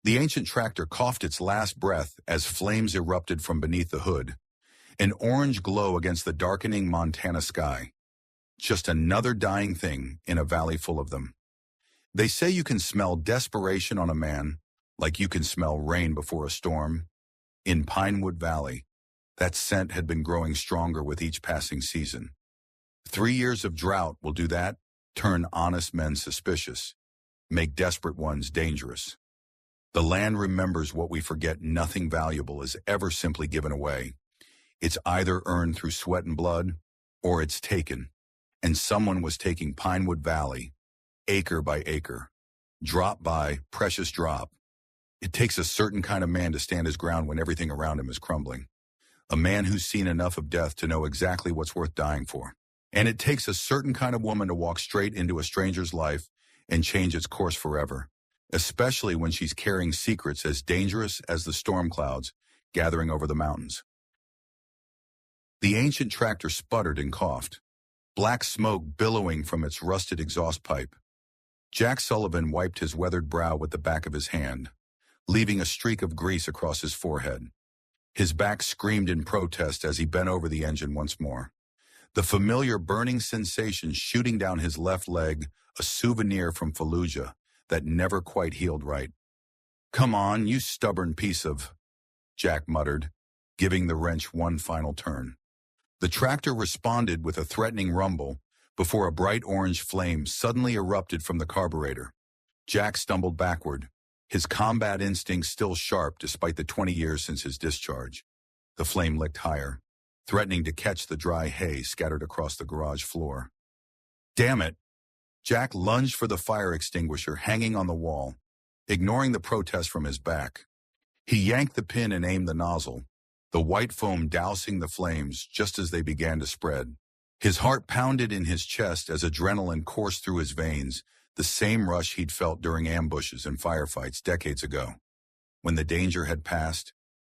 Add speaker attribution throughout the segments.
Speaker 1: The ancient tractor coughed its last breath as flames erupted from beneath the hood, an orange glow against the darkening Montana sky. Just another dying thing in a valley full of them. They say you can smell desperation on a man like you can smell rain before a storm. In Pinewood Valley, that scent had been growing stronger with each passing season. 3 years of drought will do that, turn honest men suspicious, make desperate ones dangerous. The land remembers what we forget. Nothing valuable is ever simply given away. It's either earned through sweat and blood, or it's taken. And someone was taking Pinewood Valley, acre by acre, drop by precious drop. It takes a certain kind of man to stand his ground when everything around him is crumbling. A man who's seen enough of death to know exactly what's worth dying for. And it takes a certain kind of woman to walk straight into a stranger's life and change its course forever, especially when she's carrying secrets as dangerous as the storm clouds gathering over the mountains. The ancient tractor sputtered and coughed, black smoke billowing from its rusted exhaust pipe. Jack Sullivan wiped his weathered brow with the back of his hand, leaving a streak of grease across his forehead. His back screamed in protest as he bent over the engine once more. The familiar burning sensation shooting down his left leg, a souvenir from Fallujah that never quite healed right. "Come on, you stubborn piece of," Jack muttered, giving the wrench one final turn. The tractor responded with a threatening rumble before a bright orange flame suddenly erupted from the carburetor. Jack stumbled backward, his combat instincts still sharp despite the 20 years since his discharge. The flame licked higher, threatening to catch the dry hay scattered across the garage floor. "Damn it!" Jack lunged for the fire extinguisher hanging on the wall, ignoring the protest from his back. He yanked the pin and aimed the nozzle, the white foam dousing the flames just as they began to spread. His heart pounded in his chest as adrenaline coursed through his veins, the same rush he'd felt during ambushes and firefights decades ago. When the danger had passed,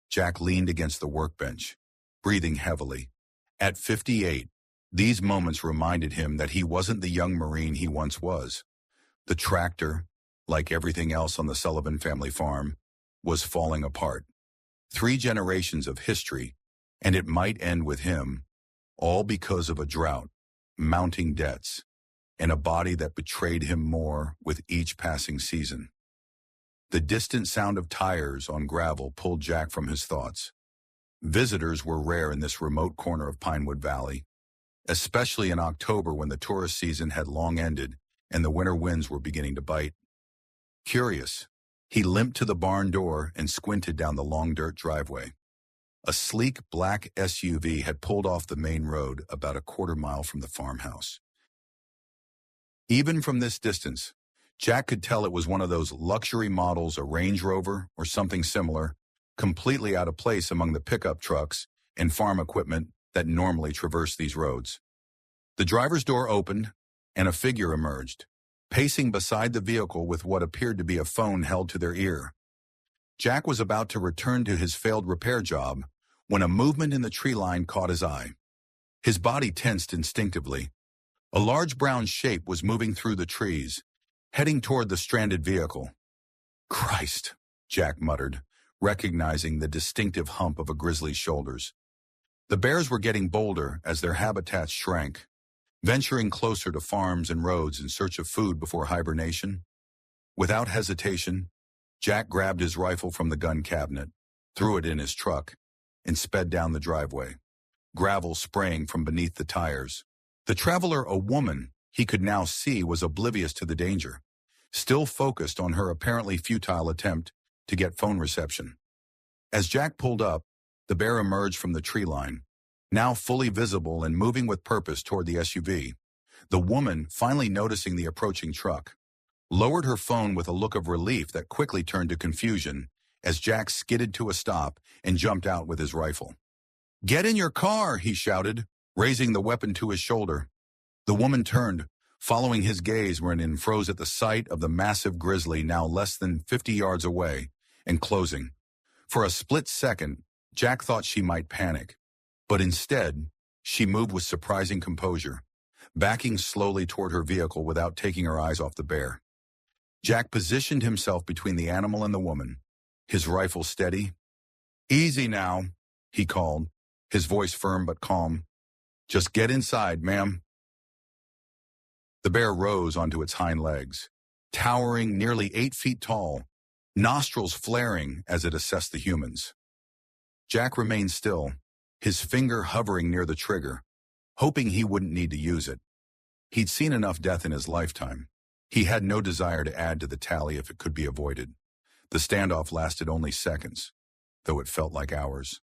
Speaker 1: Jack leaned against the workbench, breathing heavily. At 58, these moments reminded him that he wasn't the young Marine he once was. The tractor, like everything else on the Sullivan family farm, was falling apart. 3 generations of history, and it might end with him, all because of a drought, mounting debts, and a body that betrayed him more with each passing season. The distant sound of tires on gravel pulled Jack from his thoughts. Visitors were rare in this remote corner of Pinewood Valley, especially in October when the tourist season had long ended and the winter winds were beginning to bite. Curious, he limped to the barn door and squinted down the long dirt driveway. A sleek black SUV had pulled off the main road about a quarter-mile from the farmhouse. Even from this distance, Jack could tell it was one of those luxury models, a Range Rover or something similar, completely out of place among the pickup trucks and farm equipment that normally traverse these roads. The driver's door opened, and a figure emerged, pacing beside the vehicle with what appeared to be a phone held to their ear. Jack was about to return to his failed repair job when a movement in the tree line caught his eye. His body tensed instinctively. A large brown shape was moving through the trees, heading toward the stranded vehicle. "Christ," Jack muttered, recognizing the distinctive hump of a grizzly's shoulders. The bears were getting bolder as their habitats shrank, venturing closer to farms and roads in search of food before hibernation. Without hesitation, Jack grabbed his rifle from the gun cabinet, threw it in his truck, and sped down the driveway, gravel spraying from beneath the tires. The traveler, a woman he could now see, was oblivious to the danger, still focused on her apparently futile attempt to get phone reception. As Jack pulled up, the bear emerged from the tree line, now fully visible and moving with purpose toward the SUV. The woman, finally noticing the approaching truck, lowered her phone with a look of relief that quickly turned to confusion as Jack skidded to a stop and jumped out with his rifle. "Get in your car," he shouted, raising the weapon to his shoulder. The woman turned, following his gaze and froze at the sight of the massive grizzly now less than 50 yards away and closing. For a split second, Jack thought she might panic, but instead, she moved with surprising composure, backing slowly toward her vehicle without taking her eyes off the bear. Jack positioned himself between the animal and the woman, his rifle steady. "Easy now," he called, his voice firm but calm. "Just get inside, ma'am." The bear rose onto its hind legs, towering nearly 8 feet tall, nostrils flaring as it assessed the humans. Jack remained still, his finger hovering near the trigger, hoping he wouldn't need to use it. He'd seen enough death in his lifetime. He had no desire to add to the tally if it could be avoided. The standoff lasted only seconds, though it felt like hours.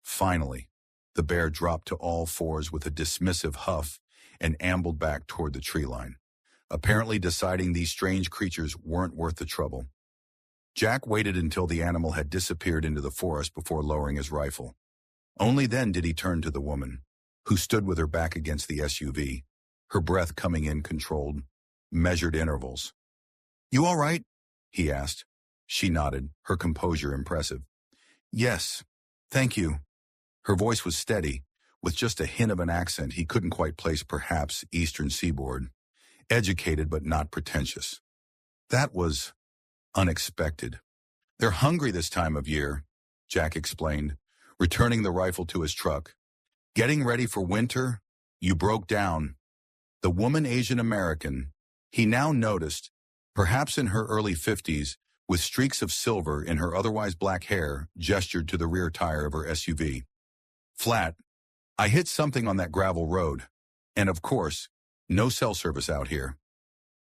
Speaker 1: Finally, the bear dropped to all fours with a dismissive huff and ambled back toward the tree line, apparently deciding these strange creatures weren't worth the trouble. Jack waited until the animal had disappeared into the forest before lowering his rifle. Only then did he turn to the woman, who stood with her back against the SUV, her breath coming in controlled, measured intervals. "You all right?" he asked. She nodded, her composure impressive. "Yes, thank you." Her voice was steady, with just a hint of an accent he couldn't quite place, perhaps Eastern Seaboard. Educated but not pretentious. That was unexpected. "They're hungry this time of year," Jack explained, returning the rifle to his truck. "Getting ready for winter? You broke down." The woman, Asian American, he now noticed, perhaps in her early 50s, with streaks of silver in her otherwise black hair, gestured to the rear tire of her SUV. "Flat. I hit something on that gravel road. And of course, no cell service out here."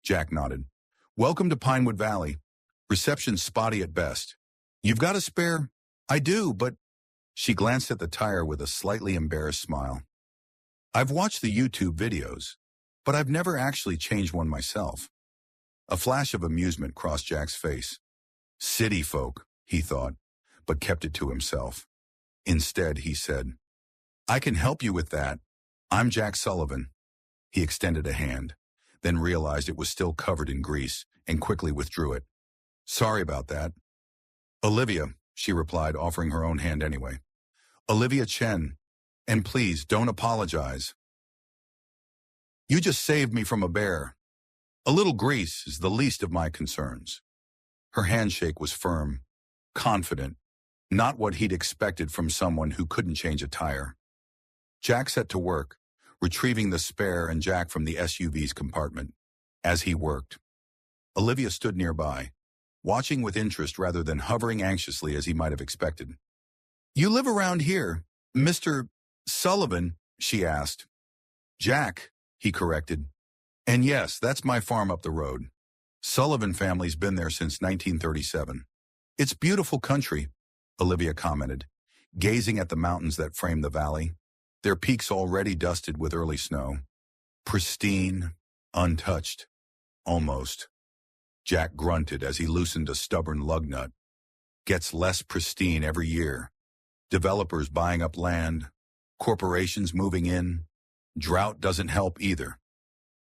Speaker 1: Jack nodded. "Welcome to Pinewood Valley. Reception's spotty at best. You've got a spare?" "I do, but..." She glanced at the tire with a slightly embarrassed smile. "I've watched the YouTube videos, but I've never actually changed one myself." A flash of amusement crossed Jack's face. City folk, he thought, but kept it to himself. Instead, he said, "I can help you with that. I'm Jack Sullivan." He extended a hand, then realized it was still covered in grease, and quickly withdrew it. "Sorry about that." "Olivia," she replied, offering her own hand anyway. "Olivia Chen. And please, don't apologize. You just saved me from a bear. A little grease is the least of my concerns." Her handshake was firm, confident, not what he'd expected from someone who couldn't change a tire. Jack set to work, retrieving the spare and Jack from the SUV's compartment. As he worked, Olivia stood nearby, watching with interest rather than hovering anxiously as he might have expected. "You live around here, Mr. Sullivan?" she asked. "Jack," he corrected. "And yes, that's my farm up the road. Sullivan family's been there since 1937. It's beautiful country," Olivia commented, gazing at the mountains that frame the valley, their peaks already dusted with early snow. Pristine, untouched, almost. Jack grunted as he loosened a stubborn lug nut. Gets less pristine every year. Developers buying up land, corporations moving in. Drought doesn't help either.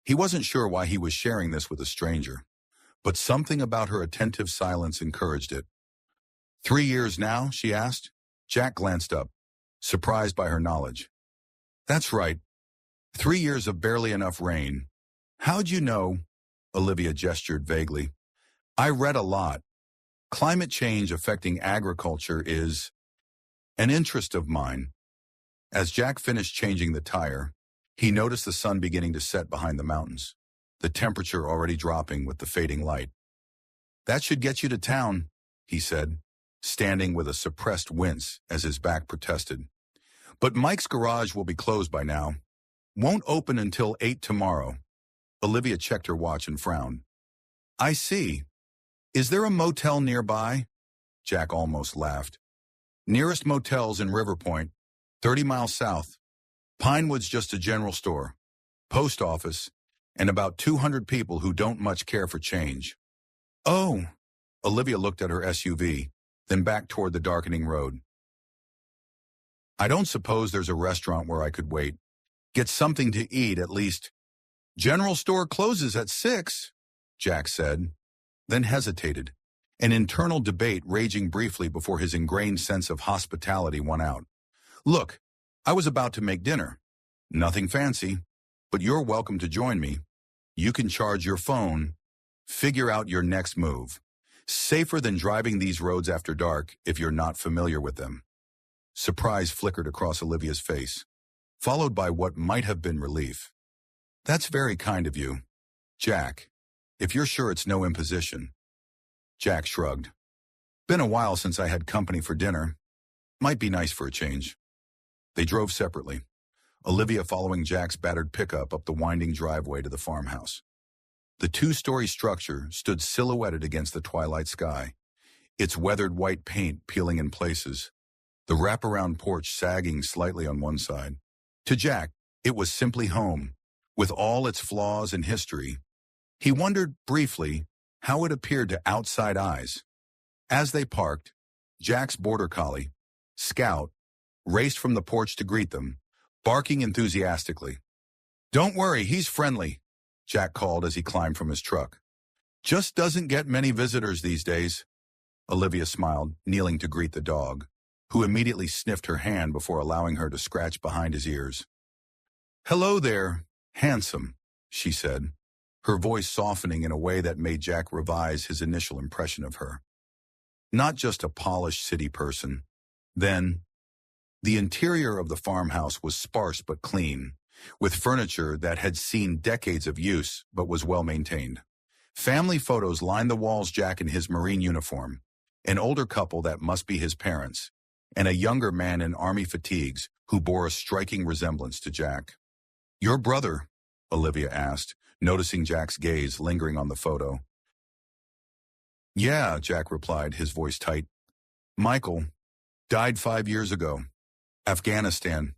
Speaker 1: He wasn't sure why he was sharing this with a stranger, but something about her attentive silence encouraged it. 3 years now?" she asked. Jack glanced up, surprised by her knowledge. "That's right. 3 years of barely enough rain. How'd you know?" Olivia gestured vaguely. "I read a lot. Climate change affecting agriculture is an interest of mine." As Jack finished changing the tire, he noticed the sun beginning to set behind the mountains, the temperature already dropping with the fading light. "That should get you to town," he said, standing with a suppressed wince as his back protested. "But Mike's garage will be closed by now. Won't open until 8 tomorrow." Olivia checked her watch and frowned. "I see. Is there a motel nearby?" Jack almost laughed. "Nearest motel's in River Point, 30 miles south. Pinewood's just a general store, post office, and about 200 people who don't much care for change." "Oh." Olivia looked at her SUV, then back toward the darkening road. "I don't suppose there's a restaurant where I could wait. Get something to eat at least." "General store closes at 6, Jack said, then hesitated, an internal debate raging briefly before his ingrained sense of hospitality won out. "Look, I was about to make dinner. Nothing fancy, but you're welcome to join me. You can charge your phone Figure out your next move. Safer than driving these roads after dark if you're not familiar with them. Surprise flickered across Olivia's face, followed by what might have been relief. That's very kind of you, Jack. If you're sure it's no imposition. Jack shrugged. Been a while since I had company for dinner. Might be nice for a change. They drove separately, Olivia following Jack's battered pickup up the winding driveway to the farmhouse. The two-story structure stood silhouetted against the twilight sky, its weathered white paint peeling in places, the wraparound porch sagging slightly on one side. To Jack, it was simply home, with all its flaws and history. He wondered briefly how it appeared to outside eyes. As they parked, Jack's border collie, Scout, raced from the porch to greet them, barking enthusiastically. "Don't worry, he's friendly," Jack called as he climbed from his truck. "Just doesn't get many visitors these days." Olivia smiled, kneeling to greet the dog, who immediately sniffed her hand before allowing her to scratch behind his ears. "Hello there, handsome," she said, her voice softening in a way that made Jack revise his initial impression of her. Not just a polished city person. Then, the interior of the farmhouse was sparse but clean, with furniture that had seen decades of use but was well maintained. Family photos lined the walls. Jack in his Marine uniform, an older couple that must be his parents, and a younger man in Army fatigues who bore a striking resemblance to Jack. "Your brother?" Olivia asked, noticing Jack's gaze lingering on the photo. "Yeah," Jack replied, his voice tight. "Michael. Died 5 years ago. Afghanistan."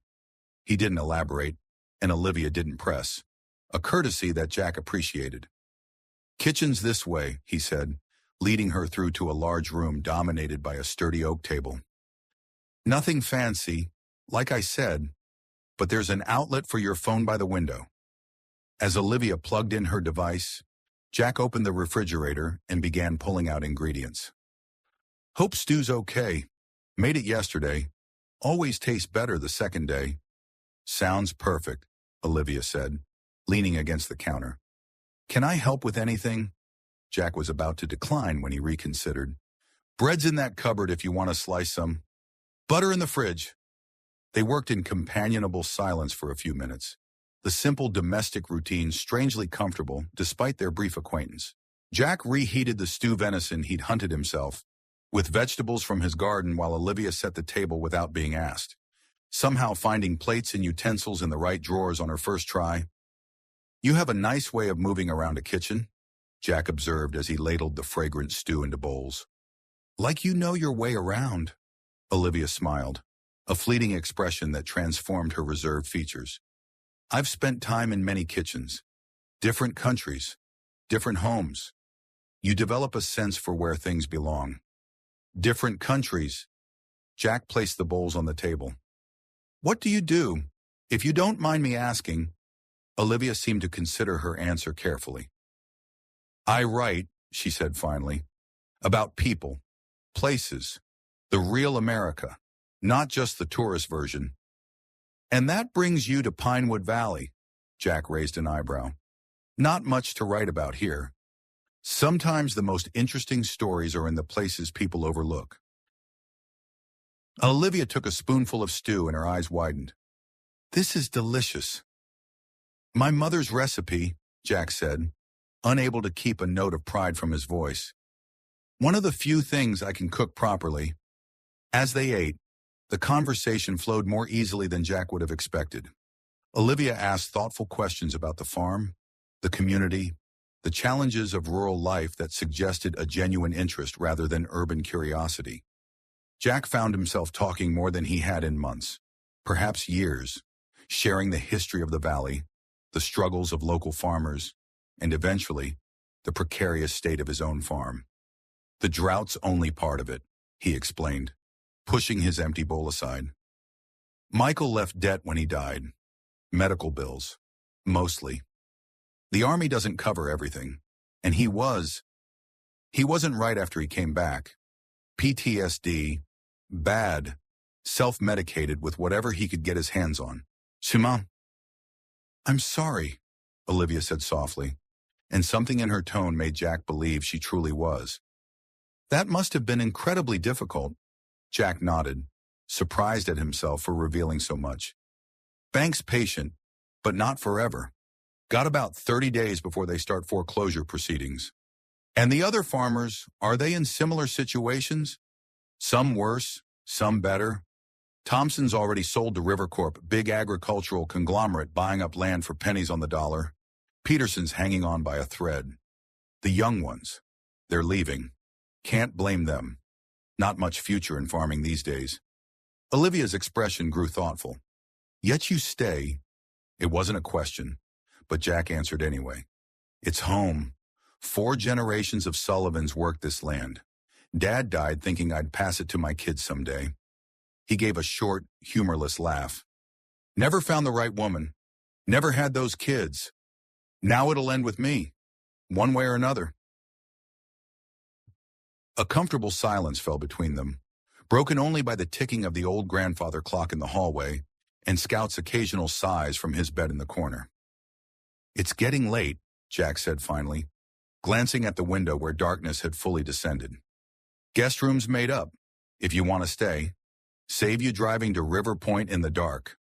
Speaker 1: He didn't elaborate, and Olivia didn't press, a courtesy that Jack appreciated. "Kitchen's this way," he said, leading her through to a large room dominated by a sturdy oak table. "Nothing fancy, like I said, but there's an outlet for your phone by the window." As Olivia plugged in her device, Jack opened the refrigerator and began pulling out ingredients. "Hope stew's okay. Made it yesterday. Always tastes better the second day." "Sounds perfect," Olivia said, leaning against the counter. "Can I help with anything?" Jack was about to decline when he reconsidered. "Bread's in that cupboard if you want to slice some. Butter in the fridge." They worked in companionable silence for a few minutes, the simple domestic routine strangely comfortable despite their brief acquaintance. Jack reheated the stew venison he'd hunted himself, with vegetables from his garden, while Olivia set the table without being asked, somehow finding plates and utensils in the right drawers on her first try. "You have a nice way of moving around a kitchen," Jack observed as he ladled the fragrant stew into bowls. "Like you know your way around," Olivia smiled, a fleeting expression that transformed her reserved features. "I've spent time in many kitchens, different countries, different homes. You develop a sense for where things belong." "Different countries." Jack placed the bowls on the table. "What do you do, if you don't mind me asking?" Olivia seemed to consider her answer carefully. "I write," she said finally, "about people, places, the real America, not just the tourist version." "And that brings you to Pinewood Valley," Jack raised an eyebrow. "Not much to write about here. Sometimes the most interesting stories are in the places people overlook." Olivia took a spoonful of stew and her eyes widened. "This is delicious." "My mother's recipe," Jack said, unable to keep a note of pride from his voice. "One of the few things I can cook properly." As they ate, the conversation flowed more easily than Jack would have expected. Olivia asked thoughtful questions about the farm, the community, the challenges of rural life that suggested a genuine interest rather than urban curiosity. Jack found himself talking more than he had in months, perhaps years, sharing the history of the valley, the struggles of local farmers, and eventually, the precarious state of his own farm. "The drought's only part of it," he explained, pushing his empty bowl aside. "Michael left debt when he died. Medical bills, mostly. The Army doesn't cover everything, and he wasn't right after he came back. PTSD, bad, self-medicated with whatever he could get his hands on. Suma." "I'm sorry," Olivia said softly, and something in her tone made Jack believe she truly was. That must have been incredibly difficult. Jack nodded, surprised at himself for revealing so much. Bank's patient, but not forever. Got about 30 days before they start foreclosure proceedings. And the other farmers, are they in similar situations? Some worse, some better. Thompson's already sold to River Corp, big agricultural conglomerate buying up land for pennies on the dollar. Peterson's hanging on by a thread. The young ones, they're leaving. Can't blame them. Not much future in farming these days. Olivia's expression grew thoughtful. Yet you stay. It wasn't a question, but Jack answered anyway. It's home. 4 generations of Sullivans worked this land. Dad died thinking I'd pass it to my kids someday. He gave a short, humorless laugh. Never found the right woman. Never had those kids. Now it'll end with me, one way or another. A comfortable silence fell between them, broken only by the ticking of the old grandfather clock in the hallway and Scout's occasional sighs from his bed in the corner. It's getting late, Jack said finally, glancing at the window where darkness had fully descended. Guest room's made up, if you want to stay. Save you driving to River Point in the dark.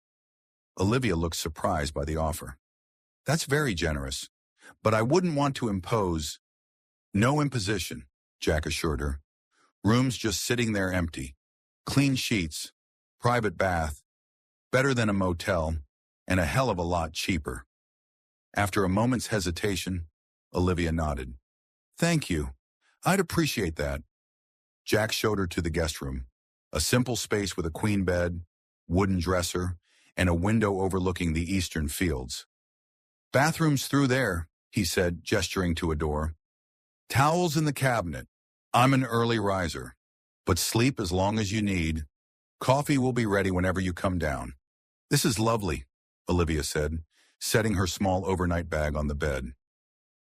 Speaker 1: Olivia looked surprised by the offer. That's very generous, but I wouldn't want to impose. No imposition, Jack assured her. Room's just sitting there empty. Clean sheets, private bath, better than a motel, and a hell of a lot cheaper. After a moment's hesitation, Olivia nodded. Thank you. I'd appreciate that. Jack showed her to the guest room, a simple space with a queen bed, wooden dresser, and a window overlooking the eastern fields. Bathroom's through there, he said, gesturing to a door. Towels in the cabinet. I'm an early riser, but sleep as long as you need. Coffee will be ready whenever you come down. This is lovely, Olivia said, setting her small overnight bag on the bed.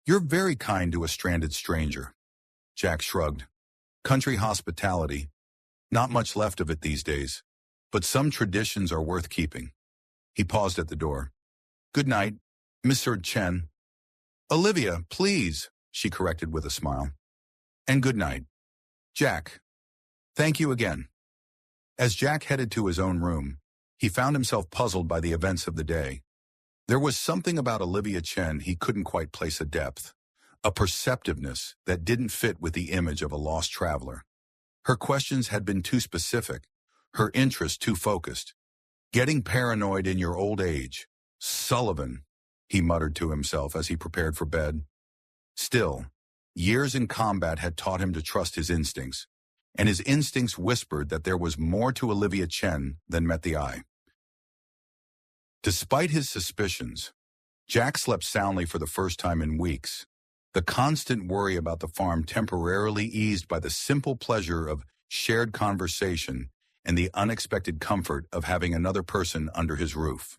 Speaker 1: You're very kind to a stranded stranger. Jack shrugged. Country hospitality. Not much left of it these days, but some traditions are worth keeping. He paused at the door. Good night, Mr. Chen. Olivia, please, she corrected with a smile. And good night. Jack. Thank you again. As Jack headed to his own room, he found himself puzzled by the events of the day. There was something about Olivia Chen he couldn't quite place a depth, a perceptiveness that didn't fit with the image of a lost traveler. Her questions had been too specific, her interest too focused. Getting paranoid in your old age. Sullivan, he muttered to himself as he prepared for bed. Still, years in combat had taught him to trust his instincts, and his instincts whispered that there was more to Olivia Chen than met the eye. Despite his suspicions, Jack slept soundly for the first time in weeks. The constant worry about the farm temporarily eased by the simple pleasure of shared conversation and the unexpected comfort of having another person under his roof.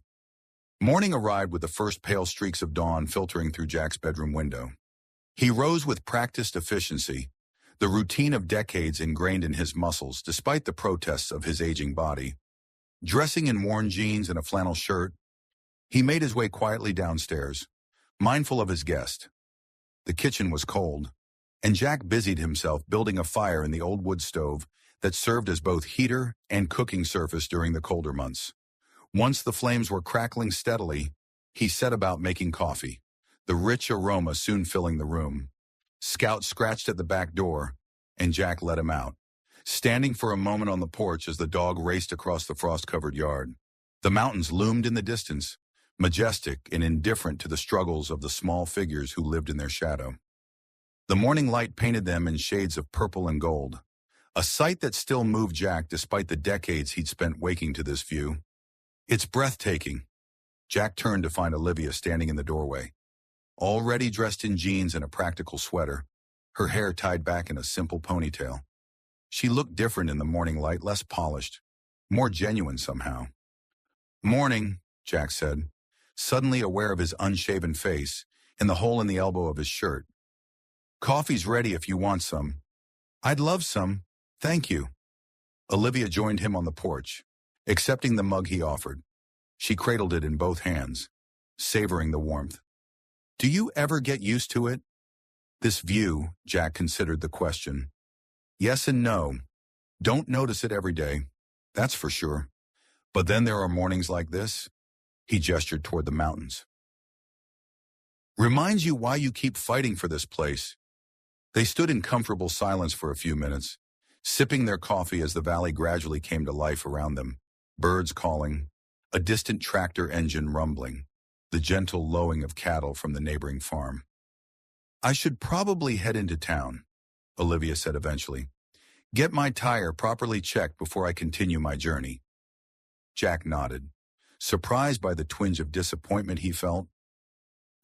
Speaker 1: Morning arrived with the first pale streaks of dawn filtering through Jack's bedroom window. He rose with practiced efficiency, the routine of decades ingrained in his muscles despite the protests of his aging body. Dressing in worn jeans and a flannel shirt, he made his way quietly downstairs, mindful of his guest. The kitchen was cold, and Jack busied himself building a fire in the old wood stove that served as both heater and cooking surface during the colder months. Once the flames were crackling steadily, he set about making coffee, the rich aroma soon filling the room. Scout scratched at the back door, and Jack let him out, standing for a moment on the porch as the dog raced across the frost-covered yard. The mountains loomed in the distance, majestic and indifferent to the struggles of the small figures who lived in their shadow. The morning light painted them in shades of purple and gold, a sight that still moved Jack despite the decades he'd spent waking to this view. It's breathtaking. Jack turned to find Olivia standing in the doorway, already dressed in jeans and a practical sweater, her hair tied back in a simple ponytail. She looked different in the morning light, less polished, more genuine somehow. Morning, Jack said, suddenly aware of his unshaven face and the hole in the elbow of his shirt. Coffee's ready if you want some. I'd love some, thank you. Olivia joined him on the porch, accepting the mug he offered. She cradled it in both hands, savoring the warmth. Do you ever get used to it? This view, Jack considered the question. Yes and no. Don't notice it every day. That's for sure. But then there are mornings like this. He gestured toward the mountains. Reminds you why you keep fighting for this place. They stood in comfortable silence for a few minutes, sipping their coffee as the valley gradually came to life around them. Birds calling, a distant tractor engine rumbling, the gentle lowing of cattle from the neighboring farm. I should probably head into town, Olivia said eventually. Get my tire properly checked before I continue my journey. Jack nodded, surprised by the twinge of disappointment he felt.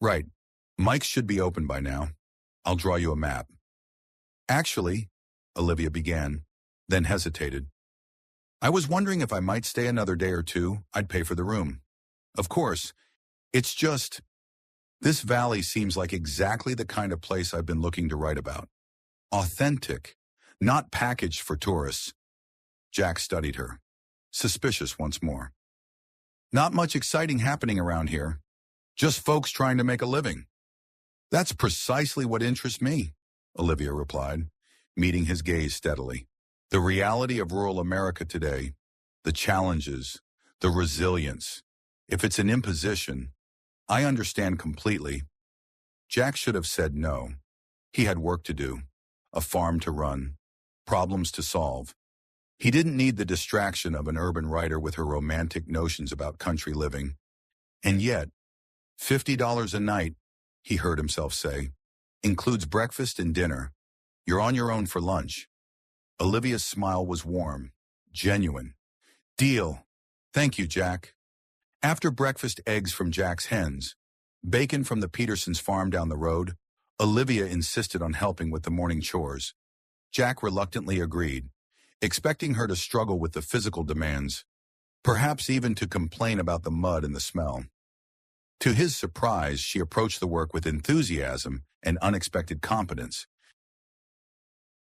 Speaker 1: Right, Mike's should be open by now. I'll draw you a map. Actually, Olivia began, then hesitated. I was wondering if I might stay another day or two. I'd pay for the room. Of course, it's just, this valley seems like exactly the kind of place I've been looking to write about. Authentic, not packaged for tourists. Jack studied her, suspicious once more. Not much exciting happening around here. Just folks trying to make a living. That's precisely what interests me, Olivia replied, meeting his gaze steadily. The reality of rural America today, the challenges, the resilience. If it's an imposition, I understand completely. Jack should have said no. He had work to do, a farm to run, problems to solve. He didn't need the distraction of an urban writer with her romantic notions about country living. And yet, $50 a night, he heard himself say, includes breakfast and dinner. You're on your own for lunch. Olivia's smile was warm, genuine. Deal. Thank you, Jack. After breakfast eggs from Jack's hens, bacon from the Petersons' farm down the road, Olivia insisted on helping with the morning chores. Jack reluctantly agreed, expecting her to struggle with the physical demands, perhaps even to complain about the mud and the smell. To his surprise, she approached the work with enthusiasm and unexpected competence.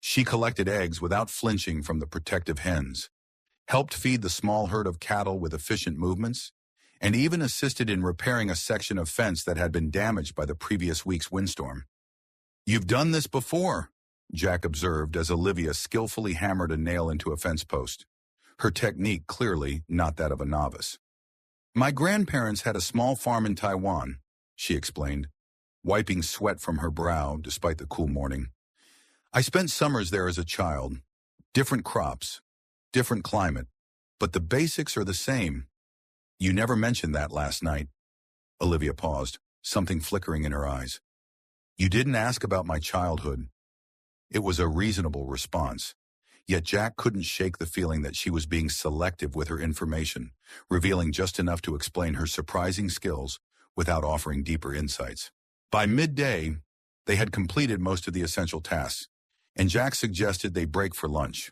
Speaker 1: She collected eggs without flinching from the protective hens, helped feed the small herd of cattle with efficient movements, and even assisted in repairing a section of fence that had been damaged by the previous week's windstorm. You've done this before, Jack observed as Olivia skillfully hammered a nail into a fence post, her technique clearly not that of a novice. My grandparents had a small farm in Taiwan, she explained, wiping sweat from her brow despite the cool morning. I spent summers there as a child. Different crops, different climate, but the basics are the same. You never mentioned that last night. Olivia paused, something flickering in her eyes. You didn't ask about my childhood. It was a reasonable response, yet Jack couldn't shake the feeling that she was being selective with her information, revealing just enough to explain her surprising skills without offering deeper insights. By midday, they had completed most of the essential tasks, and Jack suggested they break for lunch.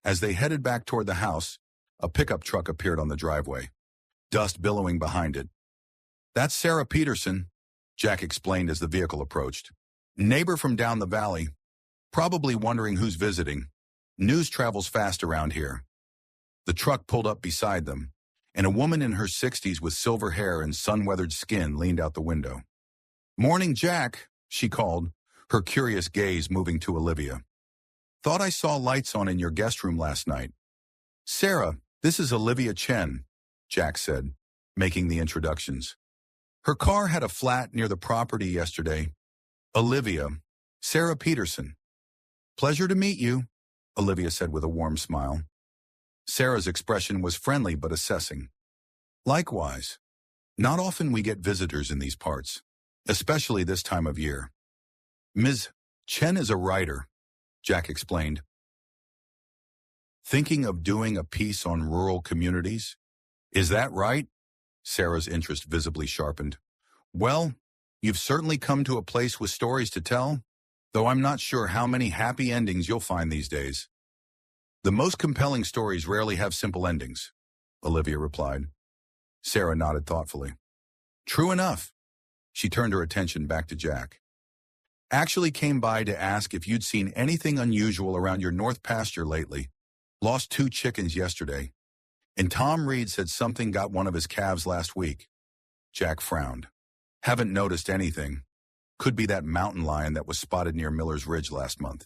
Speaker 1: As they headed back toward the house, a pickup truck appeared on the driveway, dust billowing behind it. That's Sarah Peterson, Jack explained as the vehicle approached. Neighbor from down the valley, probably wondering who's visiting. News travels fast around here. The truck pulled up beside them, and a woman in her 60s with silver hair and sun-weathered skin leaned out the window. Morning, Jack, she called, her curious gaze moving to Olivia. Thought I saw lights on in your guest room last night. Sarah, this is Olivia Chen, Jack said, making the introductions. Her car had a flat near the property yesterday. Olivia, Sarah Peterson. Pleasure to meet you, Olivia said with a warm smile. Sarah's expression was friendly but assessing. Likewise. Not often we get visitors in these parts, especially this time of year. Ms. Chen is a writer, Jack explained. Thinking of doing a piece on rural communities? Is that right? Sarah's interest visibly sharpened. Well, you've certainly come to a place with stories to tell, though I'm not sure how many happy endings you'll find these days. The most compelling stories rarely have simple endings, Olivia replied. Sarah nodded thoughtfully. True enough. She turned her attention back to Jack. Actually came by to ask if you'd seen anything unusual around your north pasture lately. Lost 2 chickens yesterday. And Tom Reed said something got one of his calves last week. Jack frowned. Haven't noticed anything. Could be that mountain lion that was spotted near Miller's Ridge last month.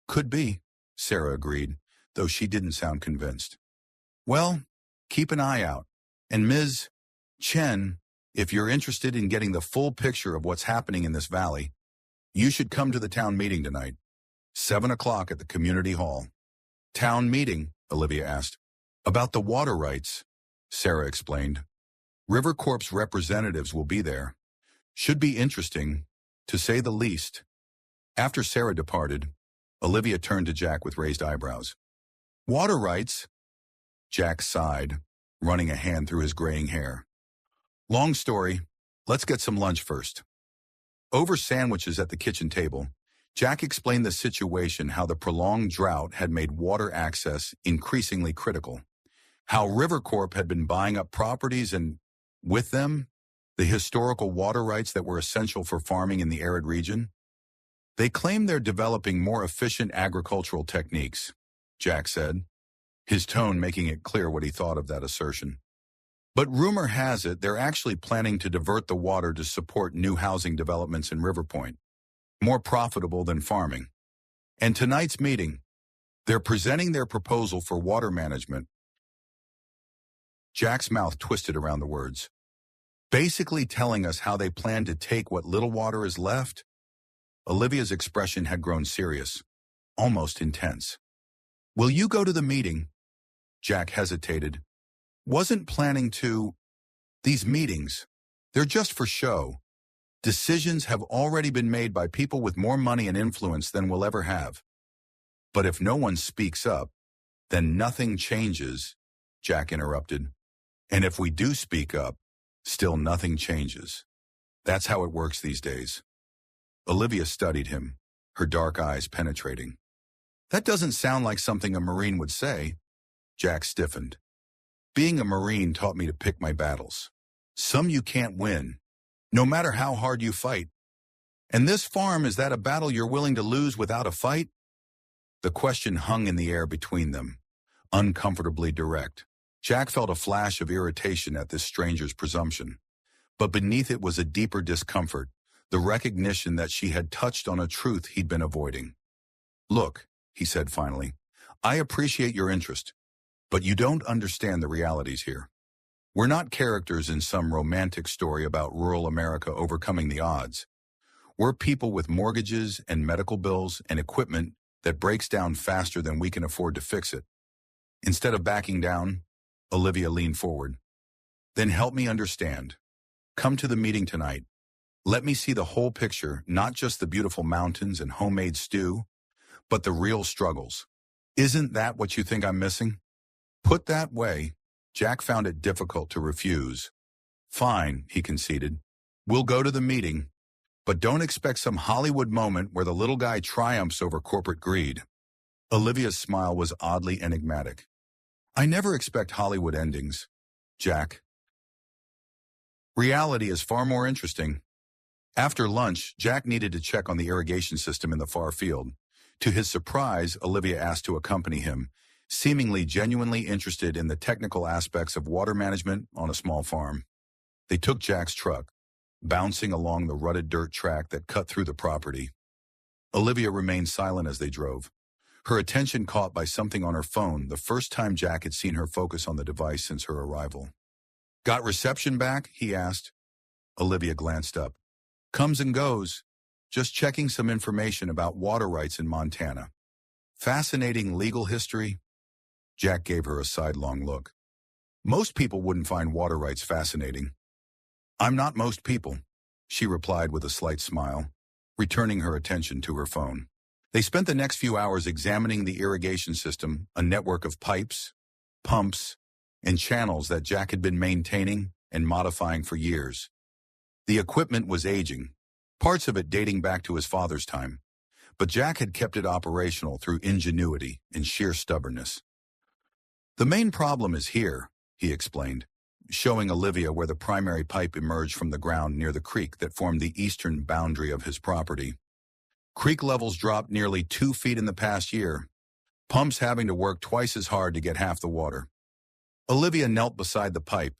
Speaker 1: Could be, Sarah agreed, though she didn't sound convinced. Well, keep an eye out. And Ms. Chen, if you're interested in getting the full picture of what's happening in this valley, you should come to the town meeting tonight. 7 o'clock at the community hall. Town meeting? Olivia asked. About the water rights, Sarah explained. River Corp's representatives will be there. Should be interesting, to say the least. After Sarah departed, Olivia turned to Jack with raised eyebrows. Water rights? Jack sighed, running a hand through his graying hair. Long story. Let's get some lunch first. Over sandwiches at the kitchen table, Jack explained the situation, how the prolonged drought had made water access increasingly critical, how River Corp had been buying up properties and, with them, the historical water rights that were essential for farming in the arid region. They claim they're developing more efficient agricultural techniques, Jack said, his tone making it clear what he thought of that assertion. But rumor has it they're actually planning to divert the water to support new housing developments in River Point, more profitable than farming. And tonight's meeting, they're presenting their proposal for water management. Jack's mouth twisted around the words. Basically telling us how they plan to take what little water is left. Olivia's expression had grown serious, almost intense. Will you go to the meeting? Jack hesitated. Wasn't planning to. These meetings, they're just for show. Decisions have already been made by people with more money and influence than we'll ever have. But if no one speaks up, then nothing changes, Jack interrupted. And if we do speak up, still nothing changes. That's how it works these days. Olivia studied him, her dark eyes penetrating. That doesn't sound like something a Marine would say. Jack stiffened. Being a Marine taught me to pick my battles. Some you can't win, no matter how hard you fight. And this farm, is that a battle you're willing to lose without a fight? The question hung in the air between them, uncomfortably direct. Jack felt a flash of irritation at this stranger's presumption, but beneath it was a deeper discomfort, the recognition that she had touched on a truth he'd been avoiding. Look, he said finally, I appreciate your interest, but you don't understand the realities here. We're not characters in some romantic story about rural America overcoming the odds. We're people with mortgages and medical bills and equipment that breaks down faster than we can afford to fix it. Instead of backing down, Olivia leaned forward. Then help me understand. Come to the meeting tonight. Let me see the whole picture, not just the beautiful mountains and homemade stew, but the real struggles. Isn't that what you think I'm missing? Put that way, Jack found it difficult to refuse. Fine, he conceded. We'll go to the meeting, but don't expect some Hollywood moment where the little guy triumphs over corporate greed. Olivia's smile was oddly enigmatic. I never expect Hollywood endings, Jack. Reality is far more interesting. After lunch, Jack needed to check on the irrigation system in the far field. To his surprise, Olivia asked to accompany him, seemingly genuinely interested in the technical aspects of water management on a small farm. They took Jack's truck, bouncing along the rutted dirt track that cut through the property. Olivia remained silent as they drove, her attention caught by something on her phone, the first time Jack had seen her focus on the device since her arrival. Got reception back? He asked. Olivia glanced up. Comes and goes. Just checking some information about water rights in Montana. Fascinating legal history. Jack gave her a sidelong look. Most people wouldn't find water rights fascinating. I'm not most people, she replied with a slight smile, returning her attention to her phone. They spent the next few hours examining the irrigation system, a network of pipes, pumps, and channels that Jack had been maintaining and modifying for years. The equipment was aging, parts of it dating back to his father's time, but Jack had kept it operational through ingenuity and sheer stubbornness. The main problem is here, he explained, showing Olivia where the primary pipe emerged from the ground near the creek that formed the eastern boundary of his property. Creek levels dropped nearly 2 feet in the past year, pumps having to work twice as hard to get half the water. Olivia knelt beside the pipe,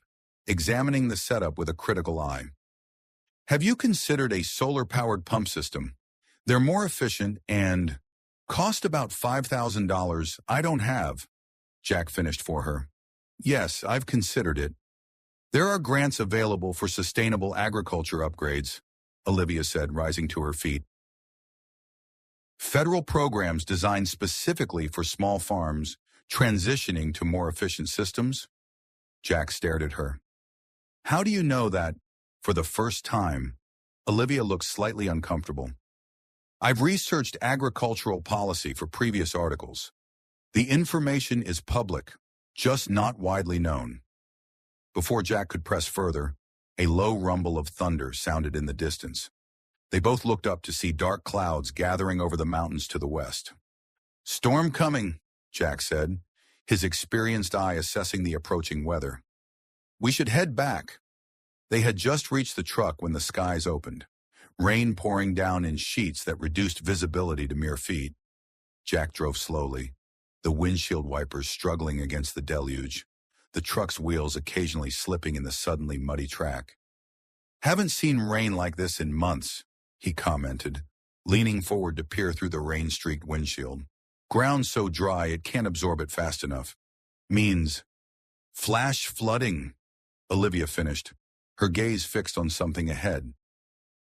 Speaker 1: examining the setup with a critical eye. Have you considered a solar-powered pump system? They're more efficient and cost about $5,000. I don't have. Jack finished for her. Yes, I've considered it. There are grants available for sustainable agriculture upgrades, Olivia said, rising to her feet. Federal programs designed specifically for small farms transitioning to more efficient systems? Jack stared at her. How do you know that? For the first time, Olivia looked slightly uncomfortable. I've researched agricultural policy for previous articles. The information is public, just not widely known. Before Jack could press further, a low rumble of thunder sounded in the distance. They both looked up to see dark clouds gathering over the mountains to the west. Storm coming, Jack said, his experienced eye assessing the approaching weather. We should head back. They had just reached the truck when the skies opened, rain pouring down in sheets that reduced visibility to mere feet. Jack drove slowly, the windshield wipers struggling against the deluge, the truck's wheels occasionally slipping in the suddenly muddy track. Haven't seen rain like this in months, he commented, leaning forward to peer through the rain-streaked windshield. Ground so dry it can't absorb it fast enough. Means flash flooding, Olivia finished, her gaze fixed on something ahead.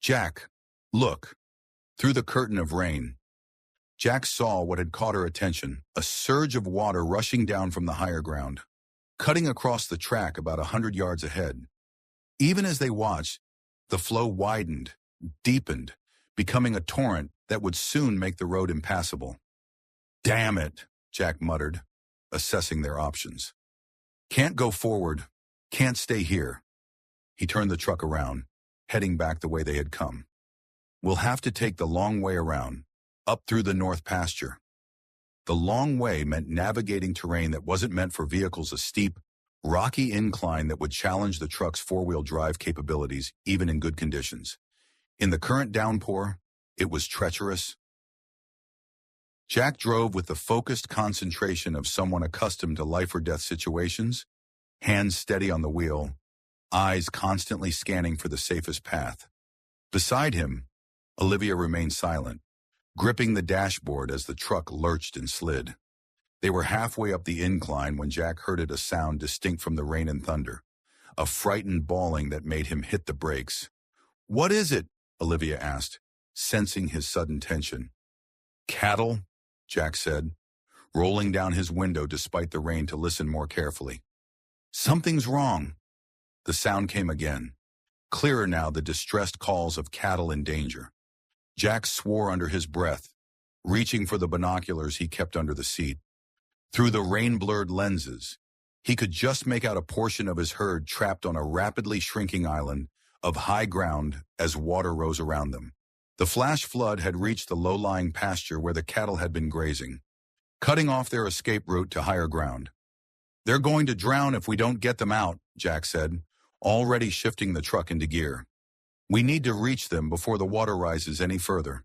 Speaker 1: Jack, look. Through the curtain of rain, Jack saw what had caught her attention, a surge of water rushing down from the higher ground, cutting across the track about 100 yards ahead. Even as they watched, the flow widened, deepened, becoming a torrent that would soon make the road impassable. Damn it, Jack muttered, assessing their options. Can't go forward, can't stay here. He turned the truck around, heading back the way they had come. We'll have to take the long way around, up through the north pasture. The long way meant navigating terrain that wasn't meant for vehicles, a steep, rocky incline that would challenge the truck's four-wheel drive capabilities, even in good conditions. In the current downpour, it was treacherous. Jack drove with the focused concentration of someone accustomed to life-or-death situations, hands steady on the wheel, eyes constantly scanning for the safest path. Beside him, Olivia remained silent, gripping the dashboard as the truck lurched and slid. They were halfway up the incline when Jack heard a sound distinct from the rain and thunder, a frightened bawling that made him hit the brakes. What is it? Olivia asked, sensing his sudden tension. Cattle, Jack said, rolling down his window despite the rain to listen more carefully. Something's wrong. The sound came again, clearer now, the distressed calls of cattle in danger. Jack swore under his breath, reaching for the binoculars he kept under the seat. Through the rain-blurred lenses, he could just make out a portion of his herd trapped on a rapidly shrinking island of high ground as water rose around them. The flash flood had reached the low-lying pasture where the cattle had been grazing, cutting off their escape route to higher ground. They're going to drown if we don't get them out, Jack said, already shifting the truck into gear. We need to reach them before the water rises any further.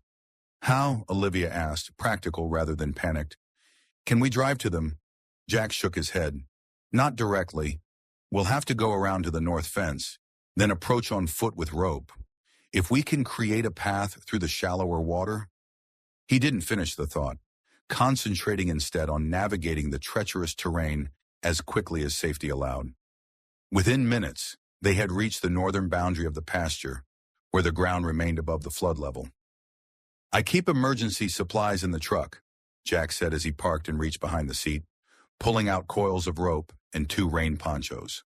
Speaker 1: How? Olivia asked, practical rather than panicked. Can we drive to them? Jack shook his head. Not directly. We'll have to go around to the north fence, then approach on foot with rope. If we can create a path through the shallower water. He didn't finish the thought, concentrating instead on navigating the treacherous terrain as quickly as safety allowed. Within minutes, they had reached the northern boundary of the pasture, where the ground remained above the flood level. I keep emergency supplies in the truck, Jack said as he parked and reached behind the seat, pulling out coils of rope and 2 rain ponchos.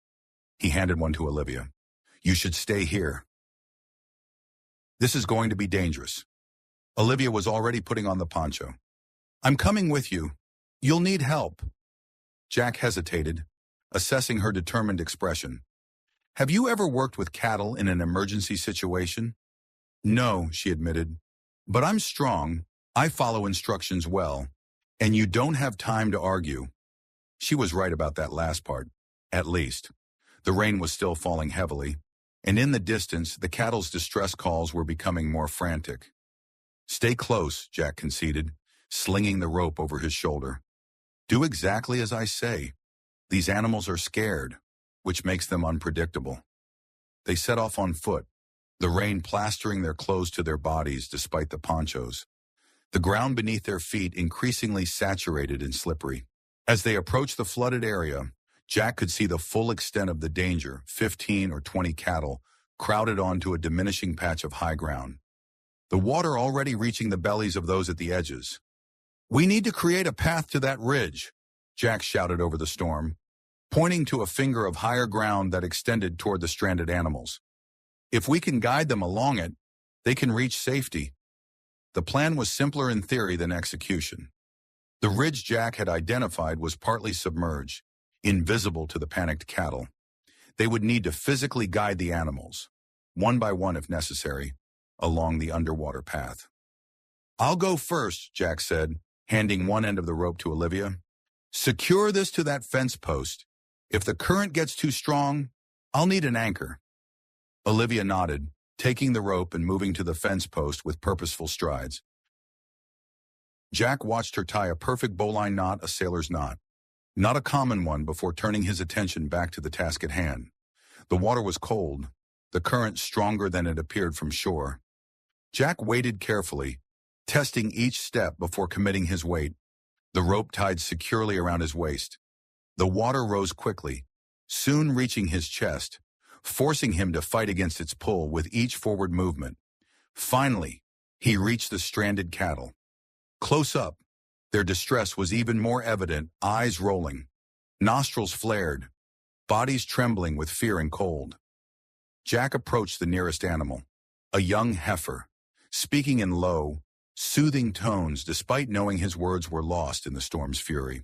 Speaker 1: He handed one to Olivia. You should stay here. This is going to be dangerous. Olivia was already putting on the poncho. I'm coming with you. You'll need help. Jack hesitated, assessing her determined expression. Have you ever worked with cattle in an emergency situation? No, she admitted. But I'm strong. I follow instructions well. And you don't have time to argue. She was right about that last part, at least. The rain was still falling heavily, and in the distance, the cattle's distress calls were becoming more frantic. Stay close, Jack conceded, slinging the rope over his shoulder. Do exactly as I say. These animals are scared, which makes them unpredictable. They set off on foot, the rain plastering their clothes to their bodies despite the ponchos. The ground beneath their feet increasingly saturated and slippery. As they approached the flooded area, Jack could see the full extent of the danger, 15 or 20 cattle crowded onto a diminishing patch of high ground. The water already reaching the bellies of those at the edges. "We need to create a path to that ridge," Jack shouted over the storm, pointing to a finger of higher ground that extended toward the stranded animals. "If we can guide them along it, they can reach safety." The plan was simpler in theory than execution. The ridge Jack had identified was partly submerged, invisible to the panicked cattle. They would need to physically guide the animals, one by one if necessary, along the underwater path. "I'll go first," Jack said, handing one end of the rope to Olivia. "Secure this to that fence post. If the current gets too strong, I'll need an anchor." Olivia nodded, taking the rope and moving to the fence post with purposeful strides. Jack watched her tie a perfect bowline knot, a sailor's knot. Not a common one, before turning his attention back to the task at hand. The water was cold, the current stronger than it appeared from shore. Jack waited carefully, testing each step before committing his weight, the rope tied securely around his waist. The water rose quickly, soon reaching his chest, forcing him to fight against its pull with each forward movement. Finally, he reached the stranded cattle. Close up, their distress was even more evident, eyes rolling, nostrils flared, bodies trembling with fear and cold. Jack approached the nearest animal, a young heifer, speaking in low, soothing tones despite knowing his words were lost in the storm's fury.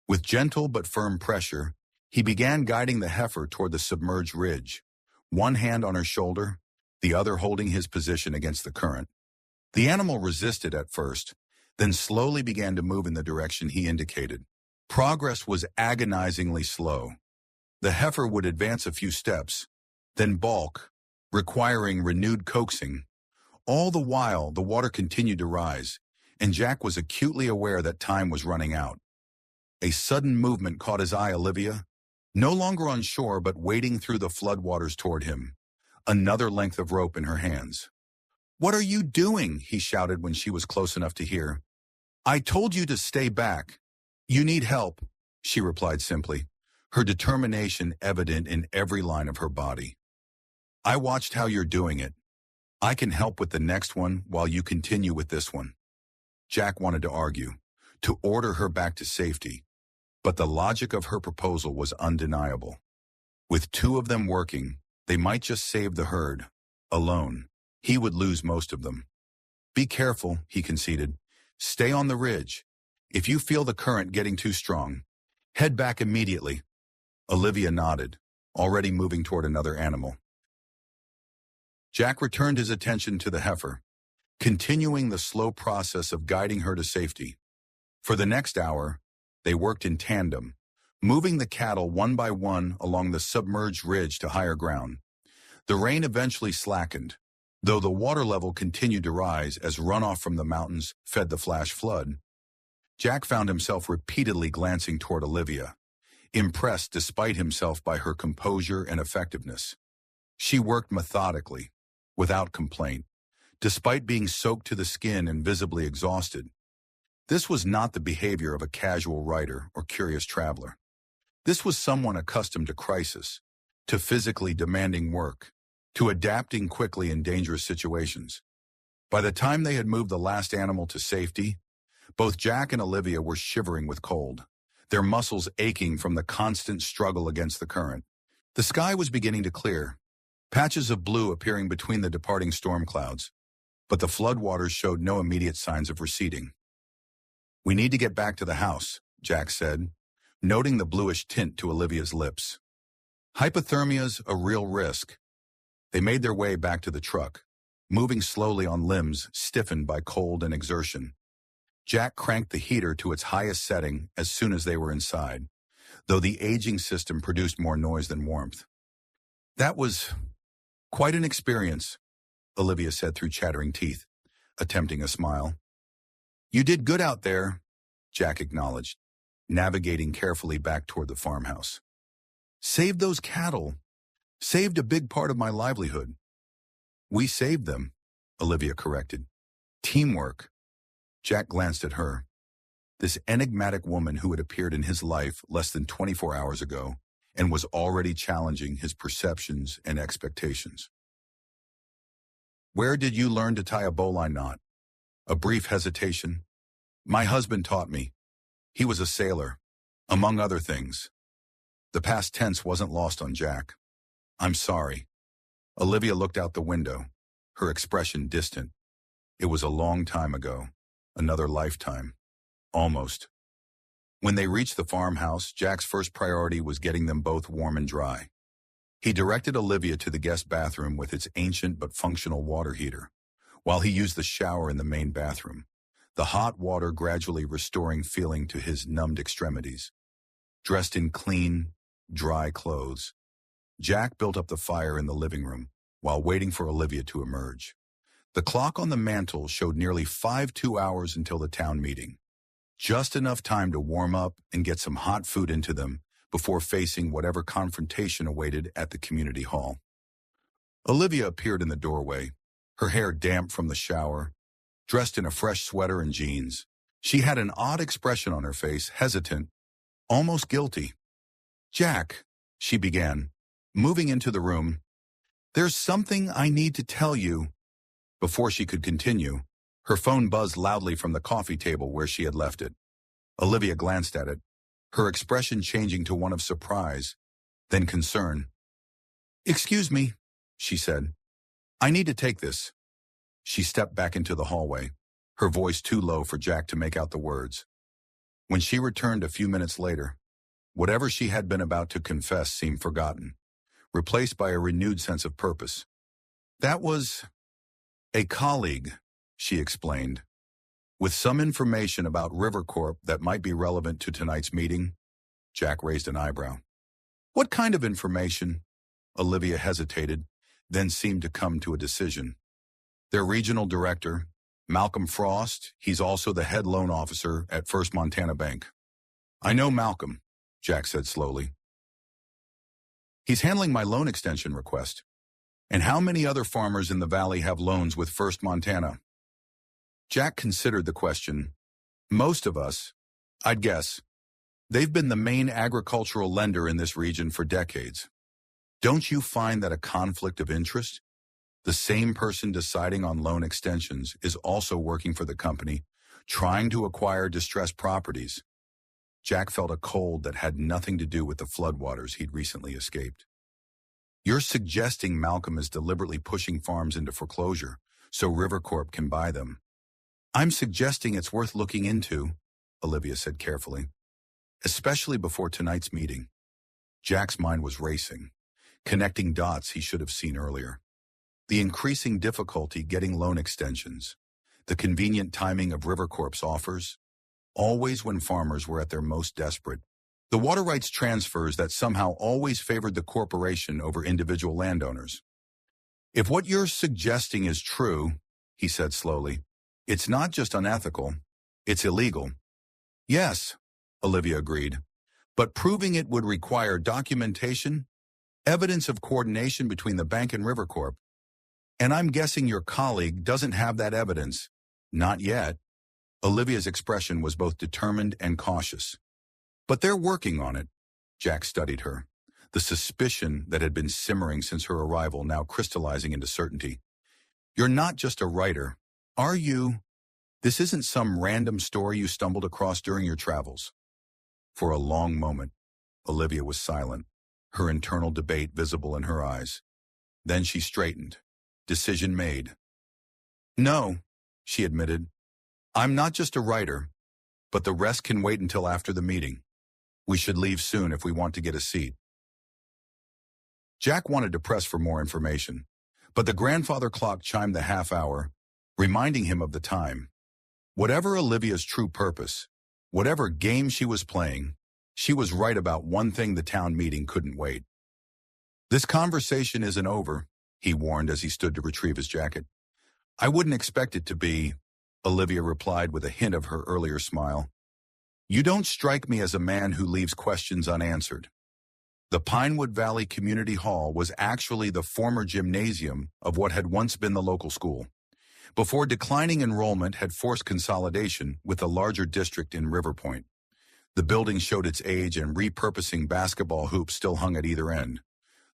Speaker 1: With gentle but firm pressure, he began guiding the heifer toward the submerged ridge, one hand on her shoulder, the other holding his position against the current. The animal resisted at first, then slowly began to move in the direction he indicated. Progress was agonizingly slow. The heifer would advance a few steps, then balk, requiring renewed coaxing. All the while, the water continued to rise, and Jack was acutely aware that time was running out. A sudden movement caught his eye. Olivia, no longer on shore but wading through the floodwaters toward him, another length of rope in her hands. "What are you doing?" he shouted when she was close enough to hear. "I told you to stay back." "You need help," she replied simply, her determination evident in every line of her body. "I watched how you're doing it. I can help with the next one while you continue with this one." Jack wanted to argue, to order her back to safety, but the logic of her proposal was undeniable. With two of them working, they might just save the herd. Alone, he would lose most of them. "Be careful," he conceded. "Stay on the ridge. If you feel the current getting too strong, head back immediately." Olivia nodded, already moving toward another animal. Jack returned his attention to the heifer, continuing the slow process of guiding her to safety. For the next hour, they worked in tandem, moving the cattle one by one along the submerged ridge to higher ground. The rain eventually slackened, though the water level continued to rise as runoff from the mountains fed the flash flood. Jack found himself repeatedly glancing toward Olivia, impressed despite himself by her composure and effectiveness. She worked methodically, without complaint, despite being soaked to the skin and visibly exhausted. This was not the behavior of a casual writer or curious traveler. This was someone accustomed to crisis, to physically demanding work, to adapting quickly in dangerous situations. By the time they had moved the last animal to safety, both Jack and Olivia were shivering with cold, their muscles aching from the constant struggle against the current. The sky was beginning to clear, patches of blue appearing between the departing storm clouds, but the floodwaters showed no immediate signs of receding. "We need to get back to the house," Jack said, noting the bluish tint to Olivia's lips. "Hypothermia's a real risk." They made their way back to the truck, moving slowly on limbs stiffened by cold and exertion. Jack cranked the heater to its highest setting as soon as they were inside, though the aging system produced more noise than warmth. "That was quite an experience," Olivia said through chattering teeth, attempting a smile. "You did good out there," Jack acknowledged, navigating carefully back toward the farmhouse. "Saved those cattle. Saved a big part of my livelihood." We saved them, Olivia corrected. Teamwork. Jack glanced at her. This enigmatic woman who had appeared in his life less than 24 hours ago and was already challenging his perceptions and expectations. Where did you learn to tie a bowline knot? A brief hesitation. My husband taught me. He was a sailor, among other things. The past tense wasn't lost on Jack. I'm sorry. Olivia looked out the window, her expression distant. It was a long time ago, another lifetime. Almost. When they reached the farmhouse, Jack's first priority was getting them both warm and dry. He directed Olivia to the guest bathroom with its ancient but functional water heater, while he used the shower in the main bathroom, the hot water gradually restoring feeling to his numbed extremities. Dressed in clean, dry clothes, Jack built up the fire in the living room while waiting for Olivia to emerge. The clock on the mantel showed nearly 2 hours until the town meeting. Just enough time to warm up and get some hot food into them before facing whatever confrontation awaited at the community hall. Olivia appeared in the doorway, her hair damp from the shower, dressed in a fresh sweater and jeans. She had an odd expression on her face, hesitant, almost guilty. Jack, she began, moving into the room. There's something I need to tell you. Before she could continue, her phone buzzed loudly from the coffee table where she had left it. Olivia glanced at it, her expression changing to one of surprise, then concern. Excuse me, she said. I need to take this. She stepped back into the hallway, her voice too low for Jack to make out the words. When she returned a few minutes later, whatever she had been about to confess seemed forgotten, replaced by a renewed sense of purpose. That was a colleague, she explained, with some information about Rivercorp that might be relevant to tonight's meeting. Jack raised an eyebrow. What kind of information? Olivia hesitated, then seemed to come to a decision. Their regional director, Malcolm Frost, he's also the head loan officer at First Montana Bank. I know Malcolm, Jack said slowly. He's handling my loan extension request. And how many other farmers in the valley have loans with First Montana? Jack considered the question. Most of us, I'd guess. They've been the main agricultural lender in this region for decades. Don't you find that a conflict of interest? The same person deciding on loan extensions is also working for the company, trying to acquire distressed properties. Jack felt a cold that had nothing to do with the floodwaters he'd recently escaped. You're suggesting Malcolm is deliberately pushing farms into foreclosure so Rivercorp can buy them. I'm suggesting it's worth looking into, Olivia said carefully, especially before tonight's meeting. Jack's mind was racing, connecting dots he should have seen earlier. The increasing difficulty getting loan extensions, the convenient timing of Rivercorp's offers, always when farmers were at their most desperate. The water rights transfers that somehow always favored the corporation over individual landowners. If what you're suggesting is true, he said slowly, it's not just unethical, it's illegal. Yes, Olivia agreed, but proving it would require documentation, evidence of coordination between the bank and Rivercorp. And I'm guessing your colleague doesn't have that evidence. Not yet. Olivia's expression was both determined and cautious. But they're working on it. Jack studied her, the suspicion that had been simmering since her arrival now crystallizing into certainty. You're not just a writer, are you? This isn't some random story you stumbled across during your travels. For a long moment, Olivia was silent, her internal debate visible in her eyes. Then she straightened. Decision made. No, she admitted. I'm not just a writer, but the rest can wait until after the meeting. We should leave soon if we want to get a seat. Jack wanted to press for more information, but the grandfather clock chimed the half hour, reminding him of the time. Whatever Olivia's true purpose, whatever game she was playing, she was right about one thing the town meeting couldn't wait. This conversation isn't over, he warned as he stood to retrieve his jacket. I wouldn't expect it to be, Olivia replied with a hint of her earlier smile. You don't strike me as a man who leaves questions unanswered. The Pinewood Valley Community Hall was actually the former gymnasium of what had once been the local school, before declining enrollment had forced consolidation with a larger district in River Point. The building showed its age, and repurposing basketball hoops still hung at either end,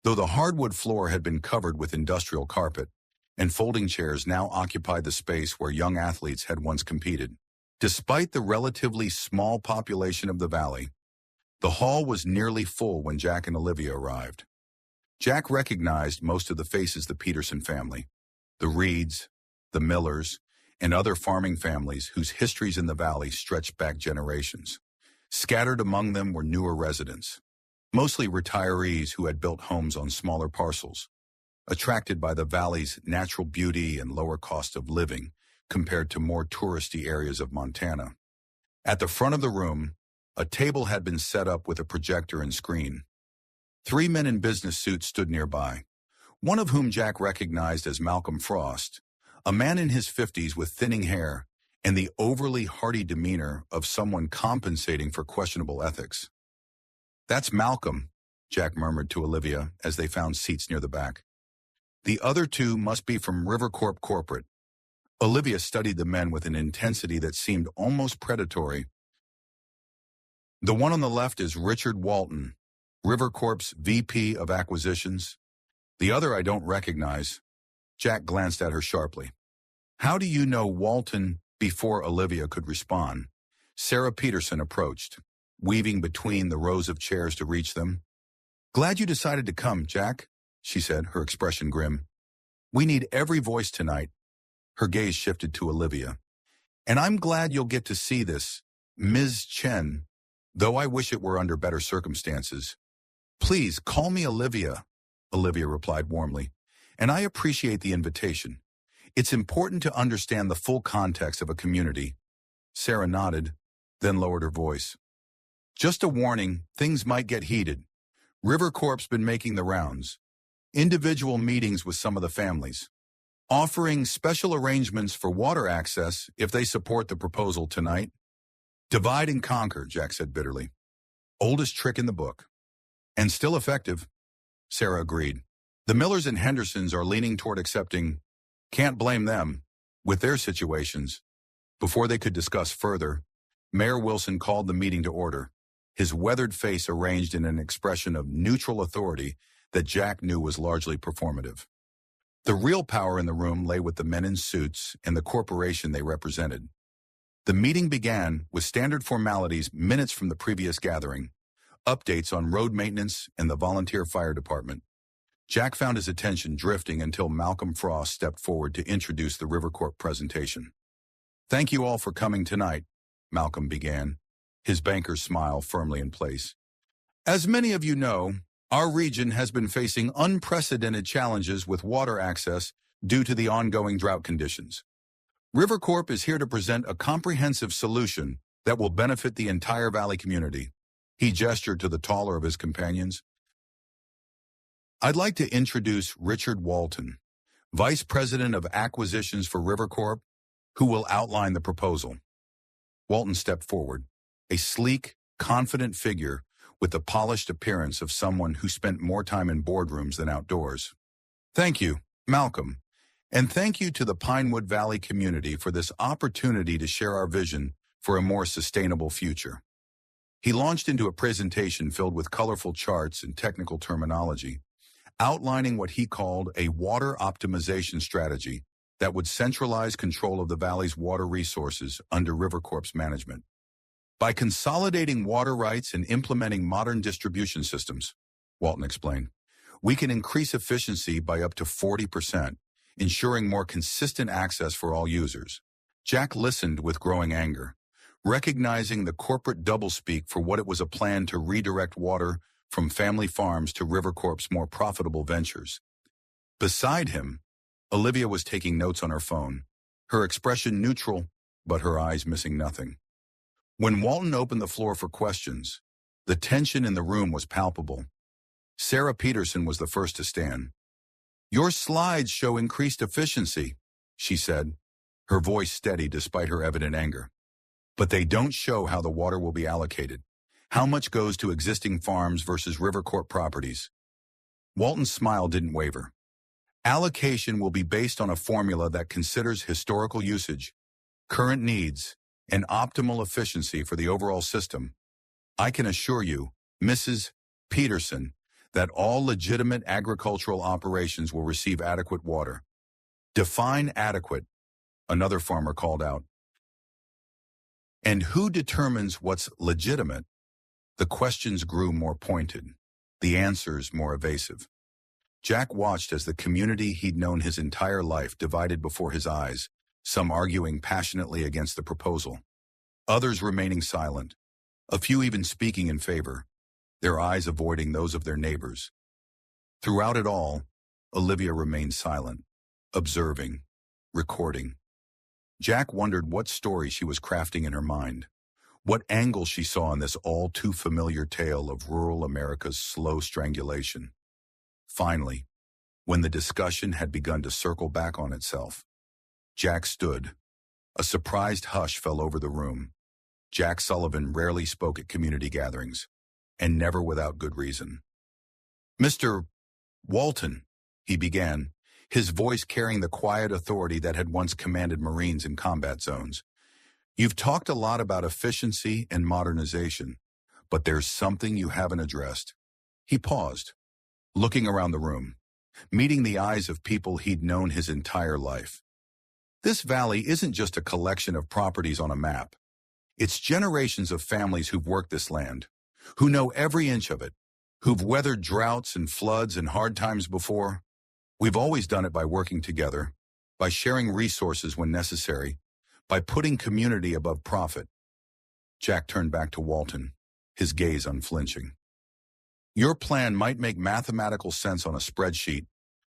Speaker 1: though the hardwood floor had been covered with industrial carpet, and folding chairs now occupied the space where young athletes had once competed. Despite the relatively small population of the valley, the hall was nearly full when Jack and Olivia arrived. Jack recognized most of the faces of the Peterson family, the Reeds, the Millers, and other farming families whose histories in the valley stretched back generations. Scattered among them were newer residents, mostly retirees who had built homes on smaller parcels, attracted by the valley's natural beauty and lower cost of living compared to more touristy areas of Montana. At the front of the room, a table had been set up with a projector and screen. 3 men in business suits stood nearby, one of whom Jack recognized as Malcolm Frost, a man in his 50s with thinning hair and the overly hearty demeanor of someone compensating for questionable ethics. "That's Malcolm," Jack murmured to Olivia as they found seats near the back. "The other two must be from Rivercorp Corporate." Olivia studied the men with an intensity that seemed almost predatory. "The one on the left is Richard Walton, Rivercorp's VP of Acquisitions. The other I don't recognize." Jack glanced at her sharply. "How do you know Walton?" Before Olivia could respond, Sarah Peterson approached, weaving between the rows of chairs to reach them. "Glad you decided to come, Jack," she said, her expression grim. "We need every voice tonight." Her gaze shifted to Olivia. "And I'm glad you'll get to see this, Ms. Chen, though I wish it were under better circumstances." "Please, call me Olivia," Olivia replied warmly, "and I appreciate the invitation. It's important to understand the full context of a community." Sarah nodded, then lowered her voice. "Just a warning, things might get heated. Rivercorp's been making the rounds. Individual meetings with some of the families, offering special arrangements for water access if they support the proposal tonight." "Divide and conquer," Jack said bitterly. "Oldest trick in the book. And still effective," Sarah agreed. "The Millers and Hendersons are leaning toward accepting. Can't blame them with their situations." Before they could discuss further, Mayor Wilson called the meeting to order, his weathered face arranged in an expression of neutral authority that Jack knew was largely performative. The real power in the room lay with the men in suits and the corporation they represented. The meeting began with standard formalities minutes from the previous gathering, updates on road maintenance and the volunteer fire department. Jack found his attention drifting until Malcolm Frost stepped forward to introduce the Rivercorp presentation. "Thank you all for coming tonight," Malcolm began, his banker's smile firmly in place. "As many of you know, our region has been facing unprecedented challenges with water access due to the ongoing drought conditions. Rivercorp is here to present a comprehensive solution that will benefit the entire valley community." He gestured to the taller of his companions. "I'd like to introduce Richard Walton, Vice President of Acquisitions for Rivercorp, who will outline the proposal." Walton stepped forward, a sleek, confident figure with the polished appearance of someone who spent more time in boardrooms than outdoors. "Thank you, Malcolm, and thank you to the Pinewood Valley community for this opportunity to share our vision for a more sustainable future." He launched into a presentation filled with colorful charts and technical terminology, outlining what he called a water optimization strategy that would centralize control of the valley's water resources under Rivercorp's management. "By consolidating water rights and implementing modern distribution systems," Walton explained, "we can increase efficiency by up to 40%, ensuring more consistent access for all users." Jack listened with growing anger, recognizing the corporate doublespeak for what it was a plan to redirect water from family farms to Rivercorp's more profitable ventures. Beside him, Olivia was taking notes on her phone, her expression neutral, but her eyes missing nothing. When Walton opened the floor for questions, the tension in the room was palpable. Sarah Peterson was the first to stand. "Your slides show increased efficiency," she said, her voice steady despite her evident anger. "But they don't show how the water will be allocated, How much goes to existing farms versus River Corp properties? Walton's smile didn't waver. Allocation will be based on a formula that considers historical usage, current needs, and optimal efficiency for the overall system. I can assure you, Mrs. Peterson, that all legitimate agricultural operations will receive adequate water. Define adequate, another farmer called out. And who determines what's legitimate? The questions grew more pointed, the answers more evasive. Jack watched as the community he'd known his entire life divided before his eyes, some arguing passionately against the proposal, others remaining silent, a few even speaking in favor, their eyes avoiding those of their neighbors. Throughout it all, Olivia remained silent, observing, recording. Jack wondered what story she was crafting in her mind, what angle she saw in this all-too-familiar tale of rural America's slow strangulation. Finally, when the discussion had begun to circle back on itself, Jack stood. A surprised hush fell over the room. Jack Sullivan rarely spoke at community gatherings, and never without good reason. "Mr. Walton," he began, his voice carrying the quiet authority that had once commanded Marines in combat zones. "You've talked a lot about efficiency and modernization, but there's something you haven't addressed." He paused, looking around the room, meeting the eyes of people he'd known his entire life. This valley isn't just a collection of properties on a map. It's generations of families who've worked this land, who know every inch of it, who've weathered droughts and floods and hard times before. We've always done it by working together, by sharing resources when necessary, by putting community above profit. Jack turned back to Walton, his gaze unflinching. "Your plan might make mathematical sense on a spreadsheet,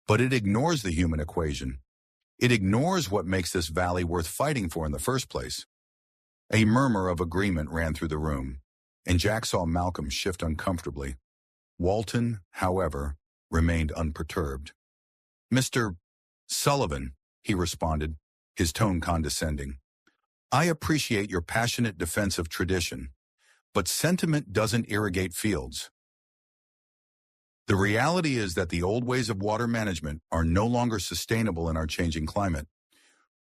Speaker 1: but it ignores the human equation. It ignores what makes this valley worth fighting for in the first place." A murmur of agreement ran through the room, and Jack saw Malcolm shift uncomfortably. Walton, however, remained unperturbed. "Mr. Sullivan," he responded, his tone condescending, "I appreciate your passionate defense of tradition, but sentiment doesn't irrigate fields. The reality is that the old ways of water management are no longer sustainable in our changing climate.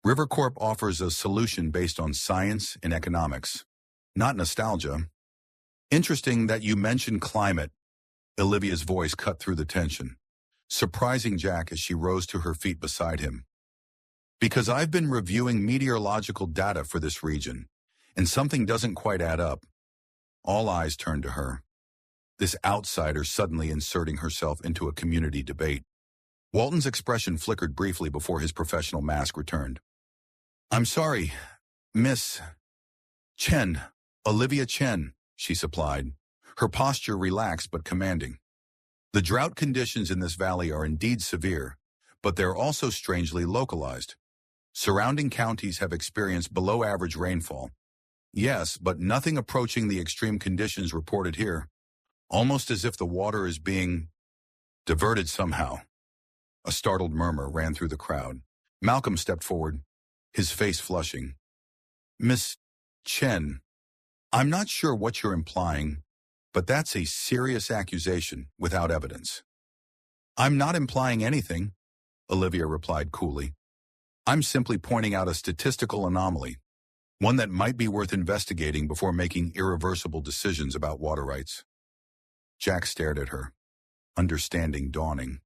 Speaker 1: River Corp offers a solution based on science and economics, not nostalgia." "Interesting that you mentioned climate." Olivia's voice cut through the tension, surprising Jack as she rose to her feet beside him. "Because I've been reviewing meteorological data for this region, and something doesn't quite add up." All eyes turned to her, this outsider suddenly inserting herself into a community debate. Walton's expression flickered briefly before his professional mask returned. "I'm sorry, Miss Chen, Olivia Chen," she supplied, her posture relaxed but commanding. "The drought conditions in this valley are indeed severe, but they're also strangely localized. Surrounding counties have experienced below-average rainfall. Yes, but nothing approaching the extreme conditions reported here, almost as if the water is being diverted somehow." A startled murmur ran through the crowd. Malcolm stepped forward, his face flushing. "Miss Chen, I'm not sure what you're implying, but that's a serious accusation without evidence." "I'm not implying anything," Olivia replied coolly. "I'm simply pointing out a statistical anomaly, one that might be worth investigating before making irreversible decisions about water rights." Jack stared at her, understanding dawning.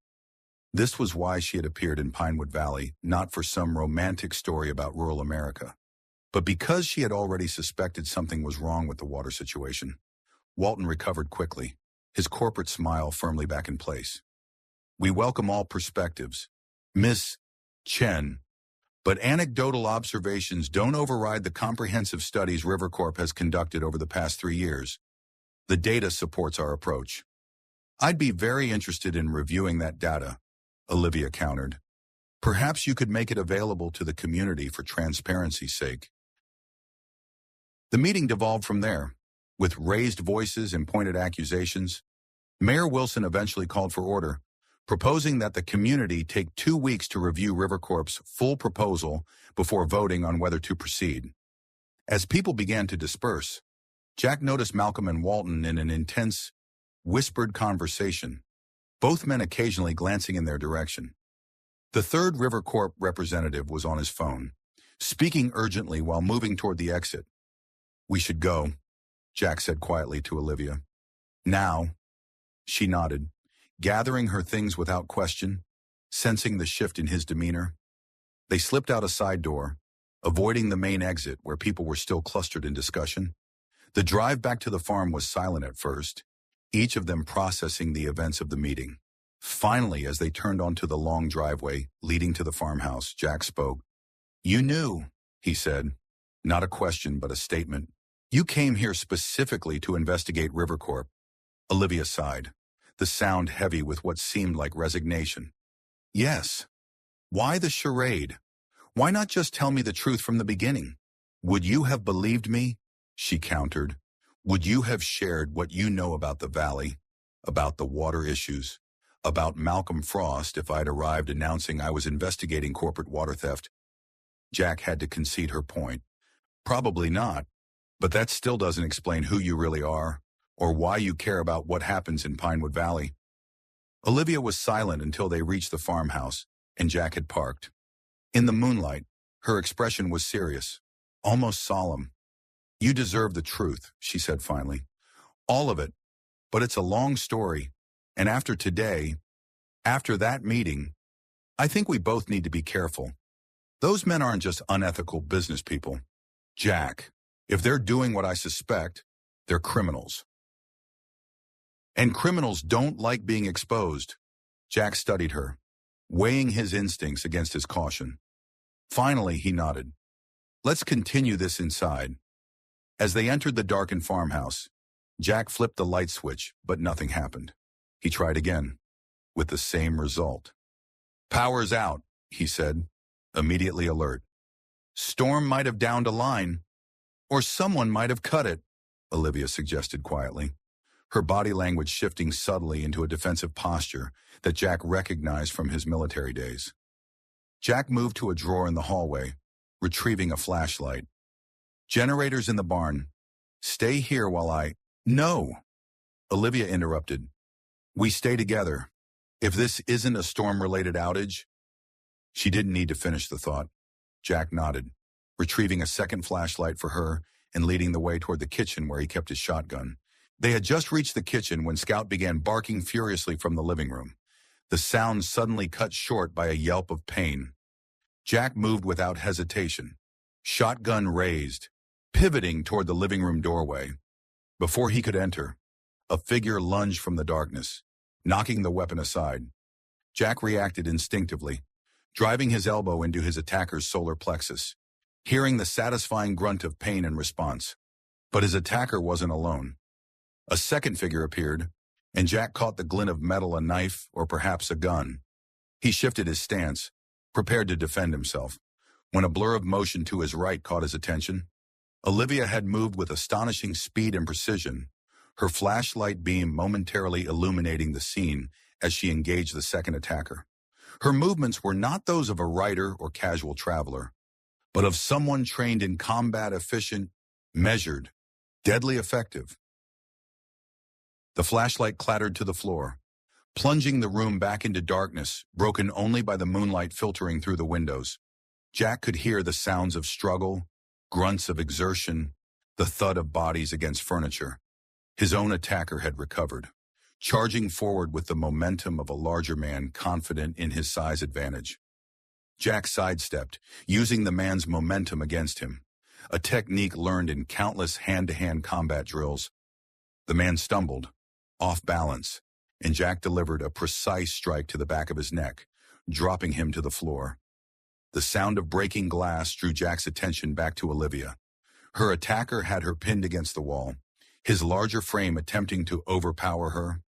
Speaker 1: This was why she had appeared in Pinewood Valley, not for some romantic story about rural America, but because she had already suspected something was wrong with the water situation. Walton recovered quickly, his corporate smile firmly back in place. "We welcome all perspectives, Miss Chen, but anecdotal observations don't override the comprehensive studies River Corp has conducted over the past 3 years. The data supports our approach." "I'd be very interested in reviewing that data," Olivia countered. "Perhaps you could make it available to the community for transparency's sake." The meeting devolved from there, with raised voices and pointed accusations. Mayor Wilson eventually called for order, proposing that the community take 2 weeks to review River Corp's full proposal before voting on whether to proceed. As people began to disperse, Jack noticed Malcolm and Walton in an intense, whispered conversation, both men occasionally glancing in their direction. The third River Corp representative was on his phone, speaking urgently while moving toward the exit. "We should go," Jack said quietly to Olivia. "Now." She nodded, gathering her things without question, sensing the shift in his demeanor. They slipped out a side door, avoiding the main exit where people were still clustered in discussion. The drive back to the farm was silent at first, each of them processing the events of the meeting. Finally, as they turned onto the long driveway leading to the farmhouse, Jack spoke. "You knew," he said. Not a question, but a statement. "You came here specifically to investigate Rivercorp." Olivia sighed, the sound heavy with what seemed like resignation. "Yes. Why the charade? Why not just tell me the truth from the beginning? Would you have believed me?" She countered. "Would you have shared what you know about the valley, about the water issues, about Malcolm Frost if I'd arrived announcing I was investigating corporate water theft?" Jack had to concede her point. "Probably not, but that still doesn't explain who you really are, or why you care about what happens in Pinewood Valley." Olivia was silent until they reached the farmhouse, and Jack had parked. In the moonlight, her expression was serious, almost solemn. "You deserve the truth," she said finally. "All of it, but it's a long story, and after today, after that meeting, I think we both need to be careful. Those men aren't just unethical business people. Jack, if they're doing what I suspect, they're criminals. And criminals don't like being exposed." Jack studied her, weighing his instincts against his caution. Finally, he nodded. "Let's continue this inside." As they entered the darkened farmhouse, Jack flipped the light switch, but nothing happened. He tried again, with the same result. "Power's out," he said, immediately alert. "Storm might have downed a line, or someone might have cut it," Olivia suggested quietly, her body language shifting subtly into a defensive posture that Jack recognized from his military days. Jack moved to a drawer in the hallway, retrieving a flashlight. "Generators in the barn. Stay here while I—" "No," Olivia interrupted. "We stay together. If this isn't a storm-related outage—" She didn't need to finish the thought. Jack nodded, retrieving a second flashlight for her and leading the way toward the kitchen where he kept his shotgun. They had just reached the kitchen when Scout began barking furiously from the living room, the sound suddenly cut short by a yelp of pain. Jack moved without hesitation, shotgun raised, pivoting toward the living room doorway. Before he could enter, a figure lunged from the darkness, knocking the weapon aside. Jack reacted instinctively, driving his elbow into his attacker's solar plexus, hearing the satisfying grunt of pain in response. But his attacker wasn't alone. A second figure appeared, and Jack caught the glint of metal, a knife, or perhaps a gun. He shifted his stance, prepared to defend himself, when a blur of motion to his right caught his attention. Olivia had moved with astonishing speed and precision, her flashlight beam momentarily illuminating the scene as she engaged the second attacker. Her movements were not those of a rider or casual traveler, but of someone trained in combat, efficient, measured, deadly effective. The flashlight clattered to the floor, plunging the room back into darkness, broken only by the moonlight filtering through the windows. Jack could hear the sounds of struggle, grunts of exertion, the thud of bodies against furniture. His own attacker had recovered, charging forward with the momentum of a larger man confident in his size advantage. Jack sidestepped, using the man's momentum against him, a technique learned in countless hand-to-hand combat drills. The man stumbled, off balance, and Jack delivered a precise strike to the back of his neck, dropping him to the floor. The sound of breaking glass drew Jack's attention back to Olivia. Her attacker had her pinned against the wall, his larger frame attempting to overpower her.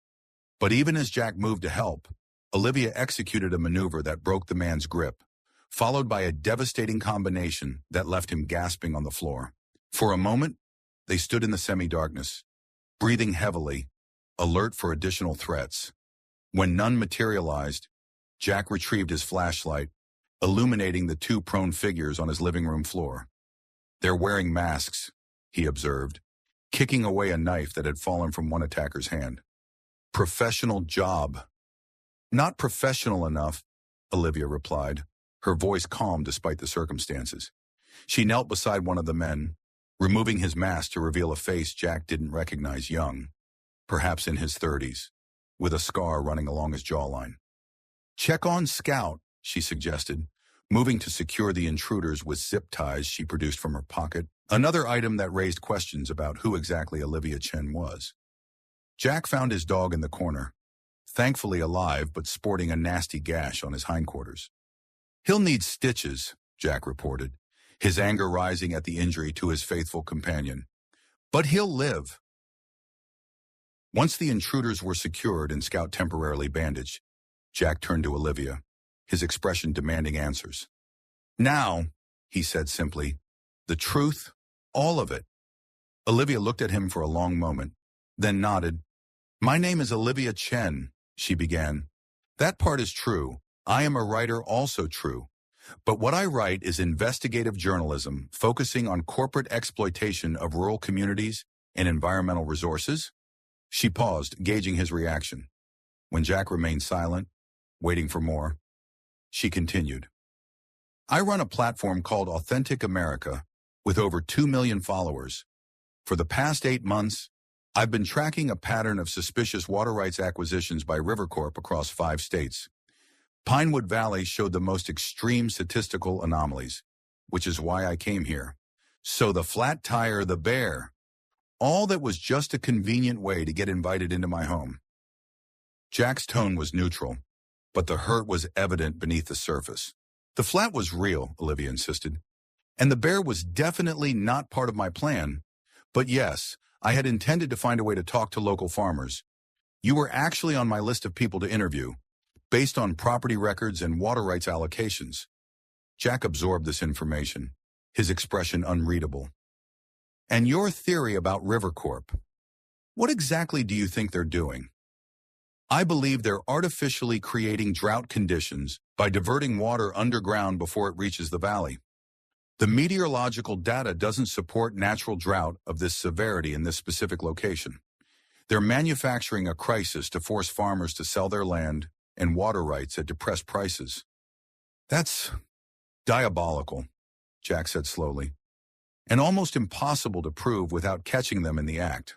Speaker 1: But even as Jack moved to help, Olivia executed a maneuver that broke the man's grip, followed by a devastating combination that left him gasping on the floor. For a moment, they stood in the semi-darkness, breathing heavily, alert for additional threats. When none materialized, Jack retrieved his flashlight, illuminating the two prone figures on his living room floor. "They're wearing masks," he observed, kicking away a knife that had fallen from one attacker's hand. Professional job. Not professional enough, Olivia replied, her voice calm despite the circumstances. She knelt beside one of the men, removing his mask to reveal a face Jack didn't recognize, young, perhaps in his 30s, with a scar running along his jawline. Check on Scout, she suggested, moving to secure the intruders with zip ties she produced from her pocket, another item that raised questions about who exactly Olivia Chen was. Jack found his dog in the corner, thankfully alive but sporting a nasty gash on his hindquarters. He'll need stitches, Jack reported, his anger rising at the injury to his faithful companion. But he'll live. Once the intruders were secured and Scout temporarily bandaged, Jack turned to Olivia, his expression demanding answers. Now, he said simply, the truth, all of it. Olivia looked at him for a long moment, then nodded. My name is Olivia Chen, she began. That part is true. I am a writer, also true. But what I write is investigative journalism focusing on corporate exploitation of rural communities and environmental resources. She paused, gauging his reaction. When Jack remained silent, waiting for more, she continued. I run a platform called Authentic America with over 2 million followers. For the past 8 months, I've been tracking a pattern of suspicious water rights acquisitions by Rivercorp across 5 states. Pinewood Valley showed the most extreme statistical anomalies, which is why I came here. So the flat tire, the bear, all that was just a convenient way to get invited into my home. Jack's tone was neutral, but the hurt was evident beneath the surface. The flat was real, Olivia insisted, and the bear was definitely not part of my plan. But yes, I had intended to find a way to talk to local farmers. You were actually on my list of people to interview, based on property records and water rights allocations. Jack absorbed this information, his expression unreadable. And your theory about Rivercorp, what exactly do you think they're doing? I believe they're artificially creating drought conditions by diverting water underground before it reaches the valley. The meteorological data doesn't support natural drought of this severity in this specific location. They're manufacturing a crisis to force farmers to sell their land and water rights at depressed prices. That's diabolical, Jack said slowly, and almost impossible to prove without catching them in the act.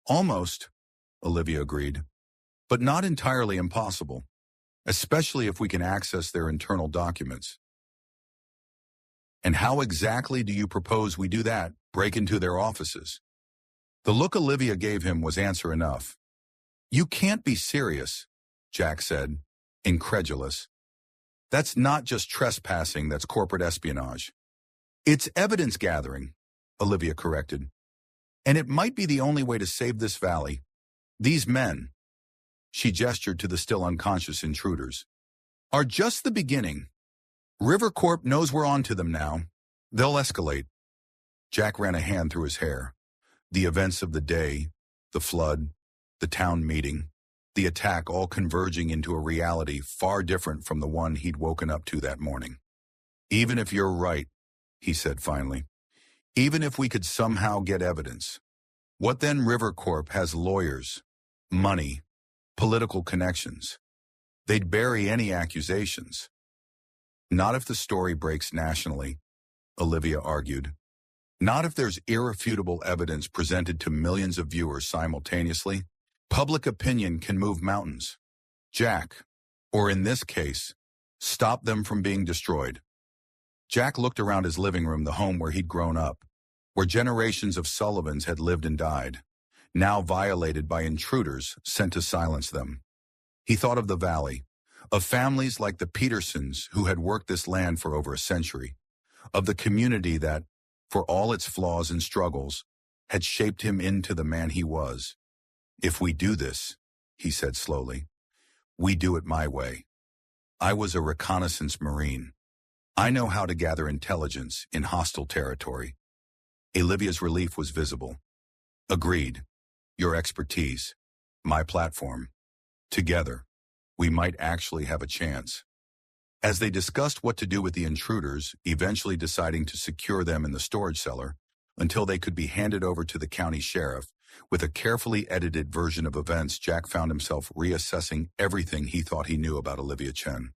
Speaker 1: Almost, Olivia agreed, but not entirely impossible, especially if we can access their internal documents. And how exactly do you propose we do that, break into their offices? The look Olivia gave him was answer enough. You can't be serious, Jack said, incredulous. That's not just trespassing, that's corporate espionage. It's evidence gathering, Olivia corrected. And it might be the only way to save this valley. These men, she gestured to the still unconscious intruders, are just the beginning. Rivercorp knows we're on to them now. They'll escalate. Jack ran a hand through his hair. The events of the day, the flood, the town meeting, the attack all converging into a reality far different from the one he'd woken up to that morning. Even if you're right, he said finally, even if we could somehow get evidence, what then? Rivercorp has lawyers, money, political connections. They'd bury any accusations. Not if the story breaks nationally, Olivia argued. Not if there's irrefutable evidence presented to millions of viewers simultaneously. Public opinion can move mountains. Jack, or in this case, stop them from being destroyed. Jack looked around his living room, the home where he'd grown up, where generations of Sullivans had lived and died, now violated by intruders sent to silence them. He thought of the valley, of families like the Petersons who had worked this land for over a century, of the community that, for all its flaws and struggles, had shaped him into the man he was. If we do this, he said slowly, we do it my way. I was a reconnaissance Marine. I know how to gather intelligence in hostile territory. Olivia's relief was visible. Agreed. Your expertise, my platform. Together, we might actually have a chance. As they discussed what to do with the intruders, eventually deciding to secure them in the storage cellar, until they could be handed over to the county sheriff. With a carefully edited version of events, Jack found himself reassessing everything he thought he knew about Olivia Chen.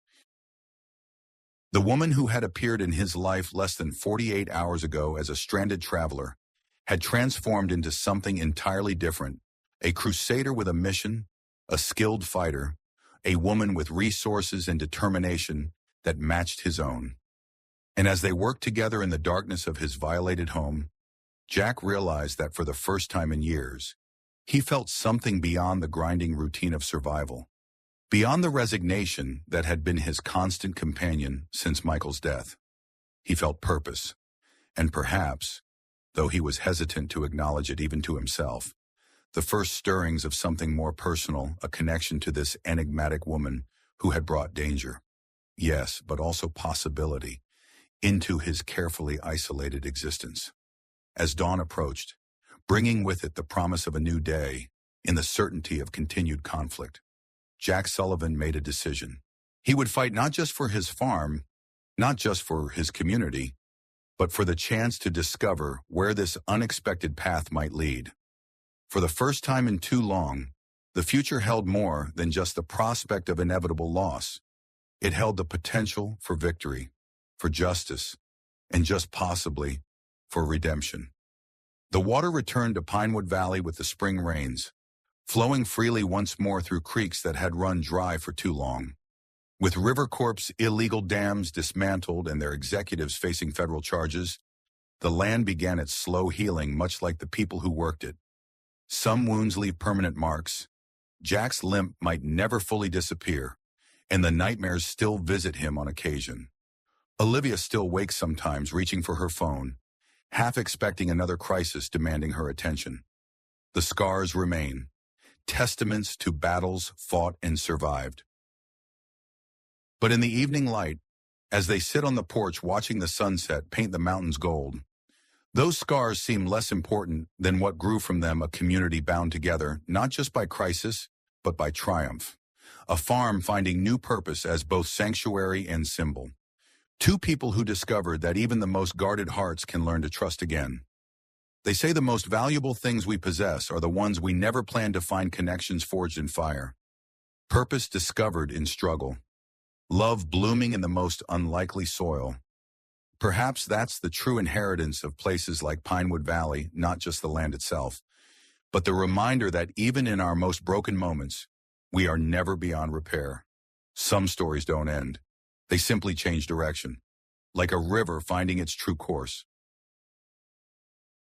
Speaker 1: The woman who had appeared in his life less than 48 hours ago as a stranded traveler had transformed into something entirely different, a crusader with a mission, a skilled fighter, a woman with resources and determination that matched his own. And as they worked together in the darkness of his violated home, Jack realized that for the first time in years, he felt something beyond the grinding routine of survival, beyond the resignation that had been his constant companion since Michael's death. He felt purpose, and perhaps, though he was hesitant to acknowledge it even to himself, the first stirrings of something more personal, a connection to this enigmatic woman who had brought danger, yes, but also possibility, into his carefully isolated existence. As dawn approached, bringing with it the promise of a new day, in the certainty of continued conflict, Jack Sullivan made a decision. He would fight not just for his farm, not just for his community, but for the chance to discover where this unexpected path might lead. For the first time in too long, the future held more than just the prospect of inevitable loss. It held the potential for victory, for justice, and just possibly for redemption. The water returned to Pinewood Valley with the spring rains, flowing freely once more through creeks that had run dry for too long. With River Corp's illegal dams dismantled and their executives facing federal charges, the land began its slow healing, much like the people who worked it. Some wounds leave permanent marks. Jack's limp might never fully disappear, and the nightmares still visit him on occasion. Olivia still wakes sometimes, reaching for her phone, half expecting another crisis demanding her attention. The scars remain, testaments to battles fought and survived. But in the evening light, as they sit on the porch watching the sunset paint the mountains gold, those scars seem less important than what grew from them, a community bound together, not just by crisis, but by triumph. A farm finding new purpose as both sanctuary and symbol. Two people who discovered that even the most guarded hearts can learn to trust again. They say the most valuable things we possess are the ones we never planned to find, connections forged in fire. Purpose discovered in struggle. Love blooming in the most unlikely soil. Perhaps that's the true inheritance of places like Pinewood Valley, not just the land itself, but the reminder that even in our most broken moments, we are never beyond repair. Some stories don't end. They simply change direction, like a river finding its true course.